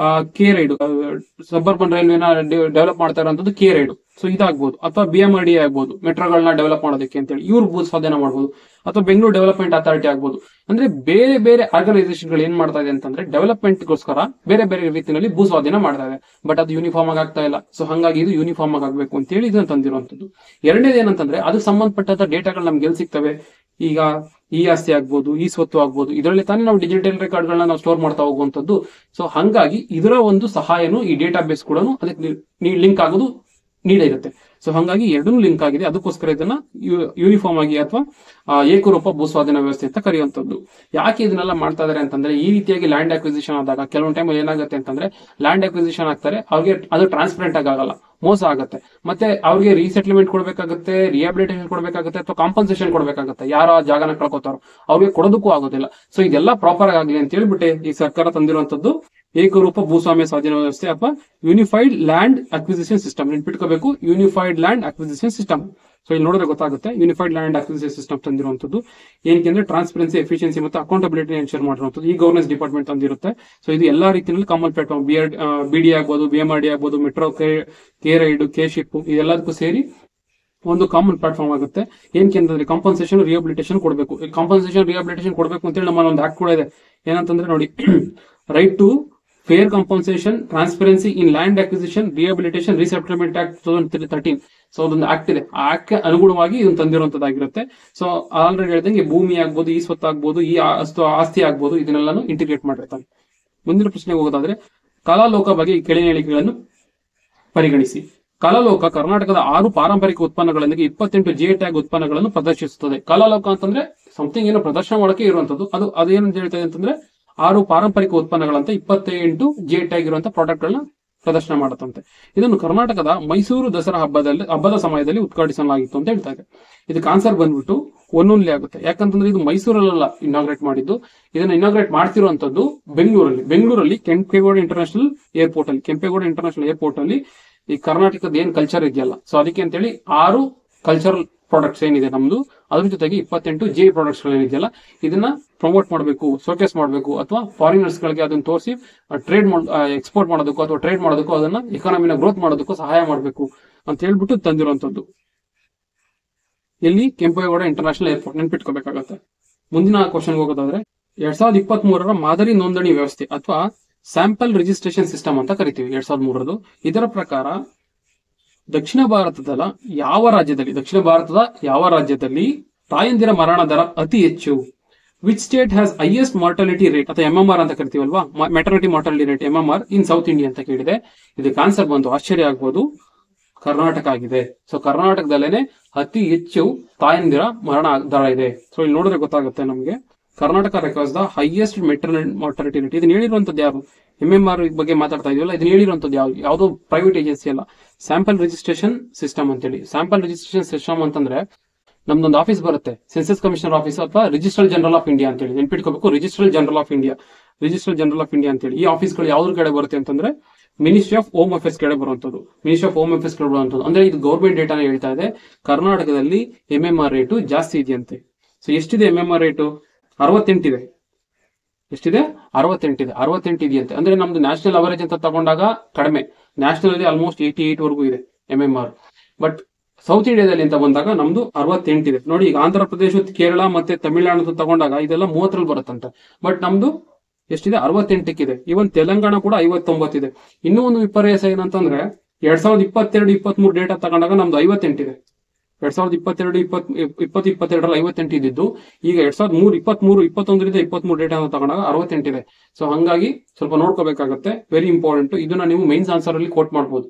ಕೆ ರೈಡ್ ಸಬರ್ಬನ್ ರೈಲ್ವೆನ ಡೆವಲಪ್ ಮಾಡ್ತಾ ಇರೋಂಥದ್ದು ಕೆ ರೈಡ್. ಸೊ ಇದಾಗಬಹುದು, ಅಥವಾ BMRDA ಆಗ್ಬಹುದು, ಮೆಟ್ರೋಗಳನ್ನ ಡೆವಲಪ್ ಮಾಡೋದಕ್ಕೆ ಅಂತೇಳಿ ಇವ್ರು ಭೂ ಸ್ವಾಧೀನ ಮಾಡಬಹುದು, ಅಥವಾ ಬೆಂಗಳೂರು ಡೆವಲಪ್ಮೆಂಟ್ ಅಥಾರಿಟಿ ಆಗ್ಬಹುದು. ಅಂದ್ರೆ ಬೇರೆ ಬೇರೆ ಆರ್ಗನೈಸೇಷನ್ಗಳು ಏನ್ ಮಾಡ್ತಾ ಇದೆ ಅಂತಂದ್ರೆ ಡೆವಲಪ್ಮೆಂಟ್ಗೋಸ್ಕರ ಬೇರೆ ಬೇರೆ ರೀತಿಯಲ್ಲಿ ಭೂ ಸ್ವಾಧೀನ ಮಾಡ್ತಾ ಇದೆ. ಬಟ್ ಅದು ಯೂನಿಫಾರ್ಮ್ ಆಗಿ ಆಗ್ತಾ ಇಲ್ಲ. ಸೊ ಹಂಗಾಗಿ ಇದು ಯೂನಿಫಾರ್ಮ್ ಆಗಬೇಕು ಅಂತ ಹೇಳಿ ಇದನ್ನ ತಂದಿರುವಂತದ್ದು. ಎರಡನೇದು ಏನಂತಂದ್ರೆ ಅದಕ್ಕೆ ಸಂಬಂಧಪಟ್ಟಂತ ಡೇಟಾಗಳು ನಮ್ಗೆ ಎಲ್ಲಿ ಸಿಗ್ತವೆ? ಈಗ ಈ ಆಸ್ತಿ ಆಗ್ಬೋದು, ಈ ಸ್ವತ್ತು ಆಗ್ಬೋದು, ಇದರಲ್ಲಿ ತಾನೇ ನಾವು ಡಿಜಿಟಲ್ ರೆಕಾರ್ಡ್ಗಳನ್ನ ನಾವು ಸ್ಟೋರ್ ಮಾಡ್ತಾ ಹೋಗುವಂತದ್ದು. ಸೊ ಹಂಗಾಗಿ ಇದರ ಒಂದು ಸಹಾಯನು ಈ ಡೇಟಾ ಬೇಸ್ ಕೂಡ ಅದಕ್ಕೆ ಲಿಂಕ್ ಆಗೋದು ನೀಡೇ ಇರುತ್ತೆ. ಸೊ ಹಂಗಾಗಿ ಎರಡೂ ಲಿಂಕ್ ಆಗಿದೆ. ಅದಕ್ಕೋಸ್ಕರ ಇದನ್ನ ಯೂನಿಫಾರ್ಮ್ ಆಗಿ ಅಥವಾ ಏಕರೂಪ ಭೂಸ್ವಾಧೀನ ವ್ಯವಸ್ಥೆ ಅಂತ ಕರೆಯುವಂತದ್ದು. ಯಾಕೆ ಇದನ್ನೆಲ್ಲ ಮಾಡ್ತಾ ಇದಾರೆ ಅಂತಂದ್ರೆ ಈ ರೀತಿಯಾಗಿ ಲ್ಯಾಂಡ್ ಅಕ್ವಿಸಿಷನ್ ಆದಾಗ ಕೆಲವೊಂದು ಟೈಮಲ್ಲಿ ಏನಾಗುತ್ತೆ ಅಂತಂದ್ರೆ ಲ್ಯಾಂಡ್ ಅಕ್ವಿಸಿಷನ್ ಆಗ್ತಾರೆ, ಅವ್ರಿಗೆ ಅದು ಟ್ರಾನ್ಸ್ಪರೆಂಟ್ ಆಗಲ್ಲ, ಮೋಸ ಆಗುತ್ತೆ. ಮತ್ತೆ ಅವ್ರಿಗೆ ರೀಸೆಟ್ಲ್ಮೆಂಟ್ ಕೊಡಬೇಕಾಗುತ್ತೆ, ರಿಹಾಬಿಲಿಟೇಷನ್ ಕೊಡಬೇಕಾಗುತ್ತೆ, ಅಥವಾ ಕಾಂಪನ್ಸೇಷನ್ ಕೊಡಬೇಕಾಗುತ್ತೆ. ಯಾರು ಆ ಜಾಗನ ಕಳ್ಕೊತಾರೋ ಅವ್ರಿಗೆ ಕೊಡೋದಕ್ಕೂ ಆಗೋದಿಲ್ಲ. ಸೊ ಇದೆಲ್ಲ ಪ್ರಾಪರ್ ಆಗಲಿ ಅಂತ ಹೇಳ್ಬಿಟ್ಟು ಈ ಸರ್ಕಾರ ತಂದಿರುವಂತದ್ದು ಏಕರೂಪ ಭೂಸ್ವಾಮ್ಯ ಸ್ವಾಧೀನ ವ್ಯವಸ್ಥೆ ಅಥವಾ ಯೂನಿಫೈಡ್ ಲ್ಯಾಂಡ್ ಅಕ್ವಿಸಿಷನ್ ಸಿಸ್ಟಮ್. ನೆನ್ಪಿಟ್ಕೋಬೇಕು, unified land acquisition system. So ಇಲ್ಲಿ ನೋಡಿದ್ರೆ ಗೊತ್ತಾಗುತ್ತೆ ಯೂನಿಫೈಡ್ ಲ್ಯಾಂಡ್ ಅಕ್ವಿಸಿಷನ್ ಸಿಸ್ಟಮ್ ತಂದಿರುವಂತದ್ದು. ಏನಕ್ಕೆ ಅಂದ್ರೆ ಟ್ರಾನ್ಸ್ಪರೆನ್ಸಿ, ಎಫಿಷಿಯನ್ಸಿ ಮತ್ತು ಅಕೌಂಟಬಿಲಿಟಿ ಎನ್ಶೂರ್ ಮಾಡಿರುವಂತದ್ದು ಈ ಗವರ್ನೆನ್ಸ್ ಡಿಪಾರ್ಟ್ಮೆಂಟ್ ತಂದಿರುತ್ತೆ. ಸೊ ಇದು ಎಲ್ಲಾ ರೀತಿಯಲ್ಲಿ ಕಾಮನ್ ಪ್ಲಾಟ್ಫಾರ್ಮ್, BD ಆಗ್ಬೋದು, BMRDA ಆಗ್ಬೋದು, metro, K ride, K ship ಇದೆಲ್ಲದಕ್ಕೂ ಸೇರಿ ಒಂದು ಕಾಮನ್ ಪ್ಲಾಟ್ಫಾರ್ಮ್ ಆಗುತ್ತೆ. ಏನಕ್ಕೆ ಅಂತಂದ್ರೆ ಕಾಂಪನ್ಸೇಷನ್, ರಿಹಾಬಿಲಿಟೇಷನ್ ಕೊಡಬೇಕು. ಕಾಂಪನ್ಸೇಷನ್, ರಿಹಾಬಿಲಿಟೇಷನ್ ಕೊಡಬೇಕು ಅಂತೇಳಿ ನಮ್ಮಲ್ಲಿ ಒಂದು ಆಕ್ಟ್ ಕೂಡ ಇದೆ. ಏನಂತಂದ್ರೆ ನೋಡಿ, right to fair compensation, transparency in land acquisition, rehabilitation, resettlement act 2013. So ಅದೊಂದು ಆಕ್ಟ್ ಇದೆ. ಆ ಆಕ್ಟ್ ಅನುಗುಣವಾಗಿ ಇದನ್ನು ತಂದಿರುವಂತದ್ದಾಗಿರುತ್ತೆ. ಸೊ ಆಲ್ರೆಡಿ ಹೇಳಿದಂಗೆ ಭೂಮಿ ಆಗ್ಬೋದು, ಈ ಸ್ವತ್ತು ಆಗ್ಬೋದು, ಈ ಆಸ್ತಿ ಆಗ್ಬೋದು, ಇದನ್ನೆಲ್ಲಾನು ಇಂಟಿಗ್ರೇಟ್ ಮಾಡಿರ್ತಾರೆ. ಮುಂದಿನ ಪ್ರಶ್ನೆಗೆ ಹೋಗೋದಾದ್ರೆ ಕಲಾಲೋಕ ಬಗ್ಗೆ ಈ ಕೆಳಗಿನ ಹೇಳಿಕೆಗಳನ್ನು ಪರಿಗಣಿಸಿ. ಕಲಾಲೋಕ ಕರ್ನಾಟಕದ 6 ಪಾರಂಪರಿಕ ಉತ್ಪನ್ನಗಳೊಂದಿಗೆ 28 GI ಟ್ಯಾಗ್ ಉತ್ಪನ್ನಗಳನ್ನು ಪ್ರದರ್ಶಿಸುತ್ತದೆ. ಕಲಾಲೋಕ ಅಂತಂದ್ರೆ ಸಮಥಿಂಗ್ ಏನೋ ಪ್ರದರ್ಶನ ಮಾಡಕ್ಕೆ ಇರುವಂತದ್ದು. ಅದೇನಂತ ಹೇಳ್ತಾ ಇದೆ ಅಂತಂದ್ರೆ 6 ಪಾರಂಪರಿಕ ಉತ್ಪನ್ನಗಳಂತೆ 28 GI ಟ್ಯಾಗ್ ಇರುವಂತಹ ಪ್ರಾಡಕ್ಟ್ ಗಳನ್ನ ಪ್ರದರ್ಶನ ಮಾಡುತ್ತಂತೆ. ಇದನ್ನು ಕರ್ನಾಟಕದ ಮೈಸೂರು ದಸರಾ ಹಬ್ಬದ ಸಮಯದಲ್ಲಿ ಉದ್ಘಾಟಿಸಲಾಗಿತ್ತು ಅಂತ ಹೇಳ್ತಾ ಇದೆ. ಇದಕ್ಕೆ ಆನ್ಸರ್ ಬಂದ್ಬಿಟ್ಟು ಒನ್ನೊಂದ್ಲಿ ಆಗುತ್ತೆ. ಯಾಕಂತಂದ್ರೆ ಇದು ಮೈಸೂರಲ್ಲ ಇನಾಗ್ರೇಟ್ ಮಾಡಿದ್ದು, ಇದನ್ನ ಇನಾಗ್ರೇಟ್ ಮಾಡ್ತಿರುವಂತದ್ದು ಬೆಂಗಳೂರಲ್ಲಿ ಕೆಂಪೇಗೌಡ ಇಂಟರ್ನ್ಯಾಷನಲ್ ಏರ್ಪೋರ್ಟ್ ಅಲ್ಲಿ ಈ ಕರ್ನಾಟಕದ ಏನ್ ಕಲ್ಚರ್ ಇದೆಯಲ್ಲ, ಸೊ ಅದಕ್ಕೆ ಅಂತೇಳಿ 6 ಕಲ್ಚರಲ್ ಪ್ರಾಡಕ್ಟ್ಸ್ ಏನಿದೆ ನಮ್ದು, ಅದ್ರ ಜೊತೆಗೆ 28 GI ಪ್ರಾಡಕ್ಟ್ಸ್ ಏನಿದೆಯಲ್ಲ ಇದನ್ನ ಪ್ರಮೋಟ್ ಮಾಡಬೇಕು, ಶೋಕೇಸ್ ಮಾಡಬೇಕು, ಅಥವಾ ಫಾರಿನರ್ಸ್ ಗಳಿಗೆ ಅದನ್ನ ತೋರಿಸಿ ಎಕ್ಸ್ಪೋರ್ಟ್ ಮಾಡೋದಕ್ಕೂ ಅಥವಾ ಟ್ರೇಡ್ ಮಾಡೋದಕ್ಕೂ, ಅದನ್ನ ಎಕಾನಮಿನ ಗ್ರೋತ್ ಮಾಡೋದಕ್ಕೂ ಸಹಾಯ ಮಾಡಬೇಕು ಅಂತ ಹೇಳ್ಬಿಟ್ಟು ತಂದಿರುವಂತದ್ದು. ಇಲ್ಲಿ ಕೆಂಪೇಗೌಡ ಇಂಟರ್ನ್ಯಾಷನಲ್ ಏರ್ಪೋರ್ಟ್ ನೆನ್ಪಿಟ್ಕೋಬೇಕಾಗತ್ತೆ. ಮುಂದಿನ ಕ್ವಶನ್ ಹೋಗೋದಾದ್ರೆ 2023 ಮಾದರಿ ನೋಂದಣಿ ವ್ಯವಸ್ಥೆ ಅಥವಾ ಸ್ಯಾಂಪಲ್ ರಿಜಿಸ್ಟ್ರೇಷನ್ ಸಿಸ್ಟಮ್ ಅಂತ ಕರಿತೀವಿ 2003. ಇದರ ಪ್ರಕಾರ ದಕ್ಷಿಣ ಭಾರತದ ಯಾವ ರಾಜ್ಯದಲ್ಲಿ ತಾಯಂದಿರ ಮರಣ ದರ ಅತಿ ಹೆಚ್ಚು? Which state has highest mortality rate ಅಥವಾ MMR ಅಂತ ಕರಿತೀವಲ್ವಾ, ಮೆಟರ್ನಿಟಿ ಮಾರ್ಟಾಲಿಟಿ ರೇಟ್ MMR ಇನ್ ಸೌತ್ ಇಂಡಿಯಾ ಅಂತ ಕೇಳಿದೆ. ಇದಕ್ಕೆ ಆನ್ಸರ್ ಬಂತು, ಆಶ್ಚರ್ಯ ಆಗ್ಬೋದು, ಕರ್ನಾಟಕ ಆಗಿದೆ. ಸೊ ಕರ್ನಾಟಕದಲ್ಲೇನೆ ಅತಿ ಹೆಚ್ಚು ತಾಯಂದಿರ ಮರಣ ದರ ಇದೆ. ಸೊ ಇಲ್ಲಿ ನೋಡಿದ್ರೆ ಗೊತ್ತಾಗುತ್ತೆ ನಮಗೆ, Karnataka records the highest maternity mortality rate. ಇದನ್ನ ಹೇಳಿರುವಂತದ್ದು ಯಾರು? MMR ಬಗ್ಗೆ ಮಾತಾಡ್ತಾ ಇದೀವಲ್ಲ, ಇದನ್ನ ಹೇಳಿರುವಂತದ್ದು ಯಾವ್ದೋ ಪ್ರೈವೇಟ್ ಏಜೆನ್ಸಿ ಅಲ್ಲ, ಸ್ಯಾಂಪಲ್ ರಿಜಿಸ್ಟ್ರೇಷನ್ ಸಿಸ್ಟಮ್ ಅಂತೇಳಿ. ಸ್ಯಾಂಪಲ್ ರಿಜಿಸ್ಟ್ರೇಷನ್ ಸಿಸ್ಟಮ್ ಅಂತಂದ್ರೆ ನಮ್ದೊಂದು ಆಫೀಸ್ ಬರುತ್ತೆ, ಸೆನ್ಸಸ್ ಕಮಿಷನರ್ ಆಫೀಸ್ ಅಥವಾ ರಿಜಿಸ್ಟರ್ ಜನರಲ್ ಆಫ್ ಇಂಡಿಯಾ ಅಂತೇಳಿ ನೆನ್ಪಿಟ್ಕೋಬೇಕು. ರಿಜಿಸ್ಟರ್ ಜನರಲ್ ಆಫ್ ಇಂಡಿಯಾ ಅಂತೇಳಿ ಈ ಆಫೀಸ್ಗಳು ಯಾವ್ದ್ರ ಕಡೆ ಬರುತ್ತೆ ಅಂತಂದ್ರೆ ಮಿನಿಸ್ಟ್ರಿ ಆಫ್ ಹೋಮ್ ಅಫೇರ್ಸ್ ಕಡೆ ಬರುವಂತದ್ದು. ಅಂದ್ರೆ ಇದು ಗೌರ್ಮೆಂಟ್ ಡೇಟಾನ ಹೇಳ್ತಾ ಇದೆ. ಕರ್ನಾಟಕದಲ್ಲಿ MMR ರೇಟು ಜಾಸ್ತಿ ಇದೆಯಂತೆ. ಸೊ ಎಷ್ಟಿದೆ MMR ರೇಟು? 68 ಇದೆ. ಎಷ್ಟಿದೆ? 68 ಇದೆಯಂತೆ. ಅಂದ್ರೆ ನಮ್ದು ನ್ಯಾಷನಲ್ ಅವರೇಜ್ ಅಂತ ತಗೊಂಡಾಗ ಕಡಿಮೆ, ನ್ಯಾಷನಲ್ ಅಲ್ಲಿ ಆಲ್ಮೋಸ್ಟ್ 88 ವರೆಗೂ ಇದೆ MMR. ಬಟ್ ಸೌತ್ ಇಂಡಿಯಾದಲ್ಲಿ ಅಂತ ಬಂದಾಗ ನಮ್ದು 68 ಇದೆ. ನೋಡಿ, ಈಗ ಆಂಧ್ರ ಪ್ರದೇಶ, ಕೇರಳ ಮತ್ತೆ ತಮಿಳುನಾಡು ತಗೊಂಡಾಗ ಇದೆಲ್ಲ 30 ಬರುತ್ತಂತೆ. ಬಟ್ ನಮ್ದು ಎಷ್ಟಿದೆ? 68 ಇದೆ. ಇವನ್ ತೆಲಂಗಾಣ ಕೂಡ 59 ಇದೆ. ಇನ್ನೂ ಒಂದು ವಿಪರ್ಯಾಸ ಏನಂತಂದ್ರೆ 2022-23 ಡೇಟಾ ತಗೊಂಡಾಗ ನಮ್ದು 58 ಇದೆ. 2022-22ರಲ್ಲಿ 58 ಇದ್ದಿದ್ದು ಈಗ 2023-21 ಡೇಟಾ ತಗೊಂಡಾಗ 68 ಇದೆ. ಸೊ ಹಂಗಾಗಿ ಸ್ವಲ್ಪ ನೋಡ್ಕೋಬೇಕಾಗತ್ತೆ, ವೆರಿ ಇಂಪಾರ್ಟೆಂಟ್. ಇದನ್ನ ನೀವು ಮೈನ್ಸ್ ಆನ್ಸರ್ ಅಲ್ಲಿ ಕೋಟ್ ಮಾಡಬಹುದು.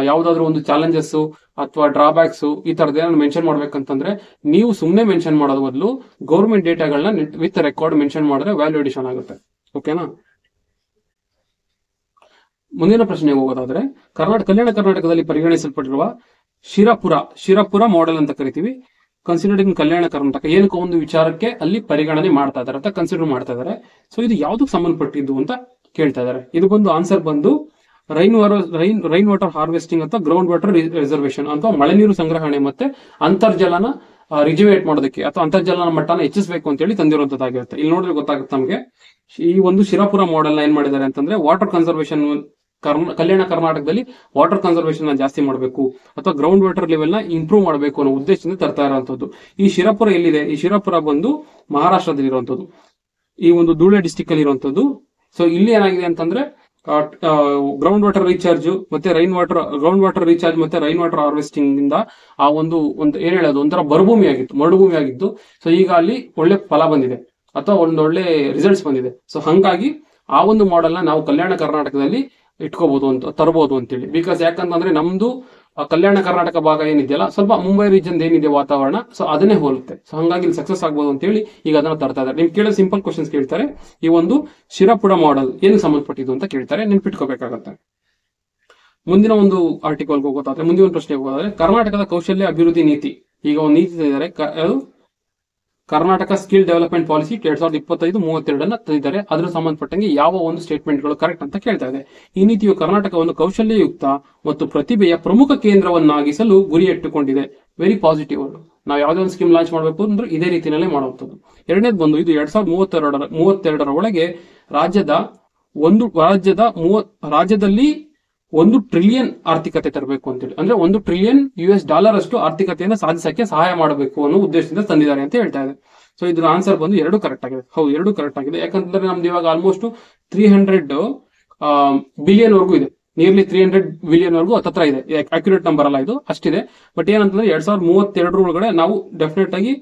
ಯಾವ್ದಾದ್ರು ಒಂದು ಚಾಲೆಂಜಸ್ ಅಥವಾ ಡ್ರಾಬ್ಯಾಕ್ಸ್ ಈ ತರದ ಏನಾದ್ರು ಮೆನ್ಷನ್ ಮಾಡ್ಬೇಕಂತಂದ್ರೆ ನೀವು ಸುಮ್ಮನೆ ಮೆನ್ಷನ್ ಮಾಡೋದ್ ಬದಲು ಗೌರ್ಮೆಂಟ್ ಡೇಟಾಗಳನ್ನ ವಿತ್ ರೆಕಾರ್ಡ್ ಮೆನ್ಷನ್ ಮಾಡಿದ್ರೆ ವ್ಯಾಲ್ಯೂ ಅಡಿಷನ್ ಆಗುತ್ತೆ. ಓಕೆನಾ? ಮುಂದಿನ ಪ್ರಶ್ನೆಗೆ ಹೋಗೋದಾದ್ರೆ ಕಲ್ಯಾಣ ಕರ್ನಾಟಕದಲ್ಲಿ ಪರಿಗಣಿಸಲ್ಪಟ್ಟಿರುವ ಶಿರಪುರ ಮಾಡೆಲ್ ಅಂತ ಕರಿತೀವಿ. ಕನ್ಸಿಡರ್ಡ್ ಇನ್ ಕಲ್ಯಾಣ ಕರ್ನಾಟಕ, ಏನಕ್ಕೆ ಒಂದು ವಿಚಾರಕ್ಕೆ ಅಲ್ಲಿ ಪರಿಗಣನೆ ಮಾಡ್ತಾ ಇದಾರೆ ಅಂತ ಕನ್ಸಿಡರ್ ಮಾಡ್ತಾ ಇದಾರೆ. ಸೊ ಇದು ಯಾವ್ದಕ್ಕೆ ಸಂಬಂಧಪಟ್ಟಿದ್ದು ಅಂತ ಕೇಳ್ತಾ ಇದಾರೆ. ಇದು ಬಂದು ಆನ್ಸರ್ ಬಂದು ರೈನ್ ವಾಟರ್ ಹಾರ್ವೆಸ್ಟಿಂಗ್ ಅಥವಾ ಗ್ರೌಂಡ್ ವಾಟರ್ ರಿಸರ್ವೇಶನ್ ಅಥವಾ ಮಳೆ ನೀರು ಸಂಗ್ರಹಣೆ ಮತ್ತೆ ಅಂತರ್ಜಲನ ರಿಜುವೇಟ್ ಮಾಡೋದಕ್ಕೆ ಅಥವಾ ಅಂತರ್ಜಲನ ಮಟ್ಟನ ಹೆಚ್ಚಿಸಬೇಕು ಅಂತ ಹೇಳಿ ತಂದಿರುವಂತದ್ದಾಗಿರುತ್ತೆ. ಇಲ್ಲಿ ನೋಡಿದ್ರೆ ಗೊತ್ತಾಗುತ್ತೆ ನಮಗೆ. ಈ ಒಂದು ಶಿರಪುರ ಮಾಡೆಲ್ ಏನ್ ಮಾಡಿದ್ದಾರೆ ಅಂತಂದ್ರೆ ವಾಟರ್ ಕನ್ಸರ್ವೇಶನ್, ಕಲ್ಯಾಣ ಕರ್ನಾಟಕದಲ್ಲಿ ವಾಟರ್ ಕನ್ಸರ್ವೇಶನ್ ಜಾಸ್ತಿ ಮಾಡಬೇಕು ಅಥವಾ ಗ್ರೌಂಡ್ ವಾಟರ್ ಲೆವೆಲ್ ನ ಇಂಪ್ರೂವ್ ಮಾಡಬೇಕು ಅನ್ನೋ ಉದ್ದೇಶದಿಂದ ತರ್ತಾ ಇರುವಂತದ್ದು. ಈ ಶಿರಪುರ ಎಲ್ಲಿದೆ? ಈ ಶಿರಪುರ ಬಂದು ಮಹಾರಾಷ್ಟ್ರದಲ್ಲಿ ಇರುವಂತದ್ದು, ಈ ಒಂದು ಧೂಳೆ ಡಿಸ್ಟಿಕ್ ಅಲ್ಲಿ ಇರುವಂತದ್ದು. ಸೊ ಇಲ್ಲಿ ಏನಾಗಿದೆ ಅಂತಂದ್ರೆ ಗ್ರೌಂಡ್ ವಾಟರ್ ರೀಚಾರ್ಜ್ ಮತ್ತೆ ಗ್ರೌಂಡ್ ವಾಟರ್ ರೀಚಾರ್ಜ್ ಮತ್ತೆ ರೈನ್ ವಾಟರ್ ಹಾರ್ವೆಸ್ಟಿಂಗ್ ಇಂದ ಆ ಒಂದು ಏನ್ ಹೇಳೋದು ಒಂಥರ ಮರುಭೂಮಿ ಆಗಿತ್ತು. ಸೊ ಈಗ ಅಲ್ಲಿ ಒಳ್ಳೆ ಫಲ ಬಂದಿದೆ ಅಥವಾ ಒಂದೊಳ್ಳೆ ರಿಸಲ್ಟ್ಸ್ ಬಂದಿದೆ. ಸೊ ಹಂಗಾಗಿ ಆ ಒಂದು ಮಾಡೆಲ್ ನ ನಾವು ಕಲ್ಯಾಣ ಕರ್ನಾಟಕದಲ್ಲಿ ತರಬಹುದು ಅಂತೇಳಿ. ಬಿಕಾಸ್ ಯಾಕಂತಂದ್ರೆ ನಮ್ದು ಕಲ್ಯಾಣ ಕರ್ನಾಟಕ ಭಾಗ ಏನಿದೆಯಲ್ಲ ಸ್ವಲ್ಪ ಮುಂಬೈ ರೀಜನ್ ಏನಿದೆ ವಾತಾವರಣ, ಸೊ ಅದನ್ನೇ ಹೋಲುತ್ತೆ. ಸೊ ಹಂಗಾಗಿ ಇಲ್ಲಿ ಸಕ್ಸಸ್ ಆಗ್ಬೋದು ಅಂತ ಹೇಳಿ ಈಗ ಅದನ್ನ ತರ್ತಾ ಇದ್ದಾರೆ. ನಿಮ್ಗೆ ಕೇಳೋ ಸಿಂಪಲ್ ಕ್ವಶನ್ಸ್ ಕೇಳ್ತಾರೆ. ಈ ಒಂದು ಶಿರಪುರ ಮಾಡೆಲ್ ಏನು ಸಂಬಂಧಪಟ್ಟಿದ್ದು ಅಂತ ಕೇಳ್ತಾರೆ, ನೆನ್ಪಿಟ್ಕೋಬೇಕಾಗತ್ತೆ. ಮುಂದಿನ ಒಂದು ಆರ್ಟಿಕಲ್ ಹೋಗೋದಾದ್ರೆ, ಮುಂದಿನ ಒಂದು ಪ್ರಶ್ನೆ ಹೋಗೋದಾದ್ರೆ ಕರ್ನಾಟಕದ ಕೌಶಲ್ಯ ಅಭಿವೃದ್ಧಿ ನೀತಿ. ಈಗ ಒಂದು ನೀತಿ ತಂದಿದ್ದಾರೆ, ಅದು ಕರ್ನಾಟಕ ಸ್ಕಿಲ್ ಡೆವಲಪ್ಮೆಂಟ್ ಪಾಲಿಸಿ 2025-32 ತಂದಿದ್ದಾರೆ. ಅದ್ರ ಸಂಬಂಧಪಟ್ಟಂಗೆ ಯಾವ ಒಂದು ಸ್ಟೇಟ್ಮೆಂಟ್ಗಳು ಕರೆಕ್ಟ್ ಅಂತ ಕೇಳ್ತಾ ಇದೆ. ಈ ನೀತಿಯು ಕರ್ನಾಟಕವನ್ನು ಕೌಶಲ್ಯಯುಕ್ತ ಮತ್ತು ಪ್ರತಿಭೆಯ ಪ್ರಮುಖ ಕೇಂದ್ರವನ್ನಾಗಿಸಲು ಗುರಿ ಇಟ್ಟುಕೊಂಡಿದೆ. Very positive. ನಾವು ಯಾವುದೇ ಒಂದು ಸ್ಕೀಮ್ ಲಾಂಚ್ ಮಾಡಬೇಕು ಅಂದ್ರೆ ಇದೇ ರೀತಿಯಲ್ಲೇ ಮಾಡುವಂಥದ್ದು. ಎರಡನೇದು ಬಂದು ಇದು 2032 ಒಳಗೆ ರಾಜ್ಯದಲ್ಲಿ 1 ಟ್ರಿಲಿಯನ್ ಆರ್ಥಿಕತೆ ತರಬೇಕು ಅಂತೇಳಿ, ಅಂದ್ರೆ $1 ಟ್ರಿಲಿಯನ್ ಅಷ್ಟು ಆರ್ಥಿಕತೆಯನ್ನು ಸಾಧಿಸಕ್ಕೆ ಸಹಾಯ ಮಾಡಬೇಕು ಅನ್ನೋ ಉದ್ದೇಶದಿಂದ ತಂದಿದ್ದಾರೆ ಅಂತ ಹೇಳ್ತಾ ಇದೆ. ಸೊ ಇದ್ರ ಆನ್ಸರ್ ಬಂದು 2 ಕರೆಕ್ಟ್ ಆಗಿದೆ. ಹೌದು, 2 ಕರೆಕ್ಟ್ ಆಗಿದೆ. ಯಾಕಂತಂದ್ರೆ ನಮ್ದು ಇವಾಗ ಆಲ್ಮೋಸ್ಟ್ 300 ಬಿಲಿಯನ್ ವರೆಗೂ ಇದೆ. ನಿಯರ್ಲಿ 300 ಬಿಲಿಯನ್ ವರೆಗೂ ಹತ್ರ ಇದೆ. ಅಕ್ಯುರೇಟ್ ನಂಬರ್ ಅಲ್ಲ ಇದು, ಅಷ್ಟಿದೆ. ಬಟ್ ಏನಂತಂದ್ರೆ 2032 ಒಳಗಡೆ ನಾವು ಡೆಫಿನೆಟ್ ಆಗಿ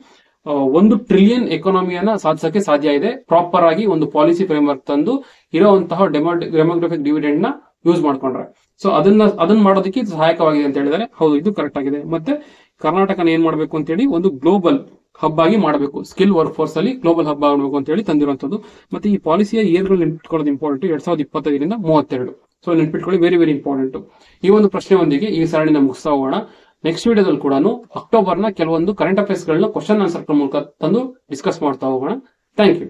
1 ಟ್ರಿಲಿಯನ್ ಎಕಾನಮಿಯನ್ನ ಸಾಧಿಸಕ್ಕೆ ಸಾಧ್ಯ ಇದೆ. ಪ್ರಾಪರ್ ಆಗಿ ಒಂದು ಪಾಲಿಸಿ ಫ್ರೇಮ್ವರ್ಕ್ ತಂದು ಇರುವಂತಹ ಡೆಮೋಗ್ರಫಿಕ್ ಡಿವಿಡೆಂಡ್ ನ ಯೂಸ್ ಮಾಡ್ಕೊಂಡ್ರೆ. ಸೊ ಅದನ್ನ ಮಾಡೋದಕ್ಕೆ ಇದು ಸಹಾಯಕವಾಗಿದೆ ಅಂತ ಹೇಳಿದರೆ ಹೌದು, ಇದು ಕರೆಕ್ಟ್ ಆಗಿದೆ. ಮತ್ತೆ ಕರ್ನಾಟಕನ ಏನ್ ಮಾಡಬೇಕು ಅಂತ ಹೇಳಿ ಒಂದು ಗ್ಲೋಬಲ್ ಹಬ್ ಆಗಿ ಮಾಡಬೇಕು, ಸ್ಕಿಲ್ ವರ್ಕ್ ಫೋರ್ಸ್ ಅಲ್ಲಿ ಗ್ಲೋಬಲ್ ಹಬ್ ಆಗಬೇಕು ಅಂತ ಹೇಳಿ ತಂದಿರುವಂತದ್ದು. ಮತ್ತೆ ಈ ಪಾಲಿಸಿಯ ಇಯರ್ಗಳು ನೆನ್ಪಿಟ್ಕೊಳ್ಳೋದು ಇಂಪಾರ್ಟೆಂಟ್. 2025-32. ಸೊ ನೆನ್ಪಿಟ್ಕೊಳ್ಳಿ, ವೆರಿ ವೆರಿ ಇಂಪಾರ್ಟೆಂಟ್. ಈ ಒಂದು ಪ್ರಶ್ನೆಯೊಂದಿಗೆ ಈ ಸರಣಿನ ಮುಗಿಸ್ತಾ ಹೋಗೋಣ. ನೆಕ್ಸ್ಟ್ ವಿಡಿಯೋದಲ್ಲಿ ಕೂಡ ಅಕ್ಟೋಬರ್ನ ಕೆಲವೊಂದು ಕರೆಂಟ್ ಅಫೇರ್ಸ್ ಗಳನ್ನ ಕ್ವಶನ್ ಆನ್ಸರ್ ಮೂಲಕ ತಂದು ಡಿಸ್ಕಸ್ ಮಾಡ್ತಾ ಹೋಗೋಣ. Thank you.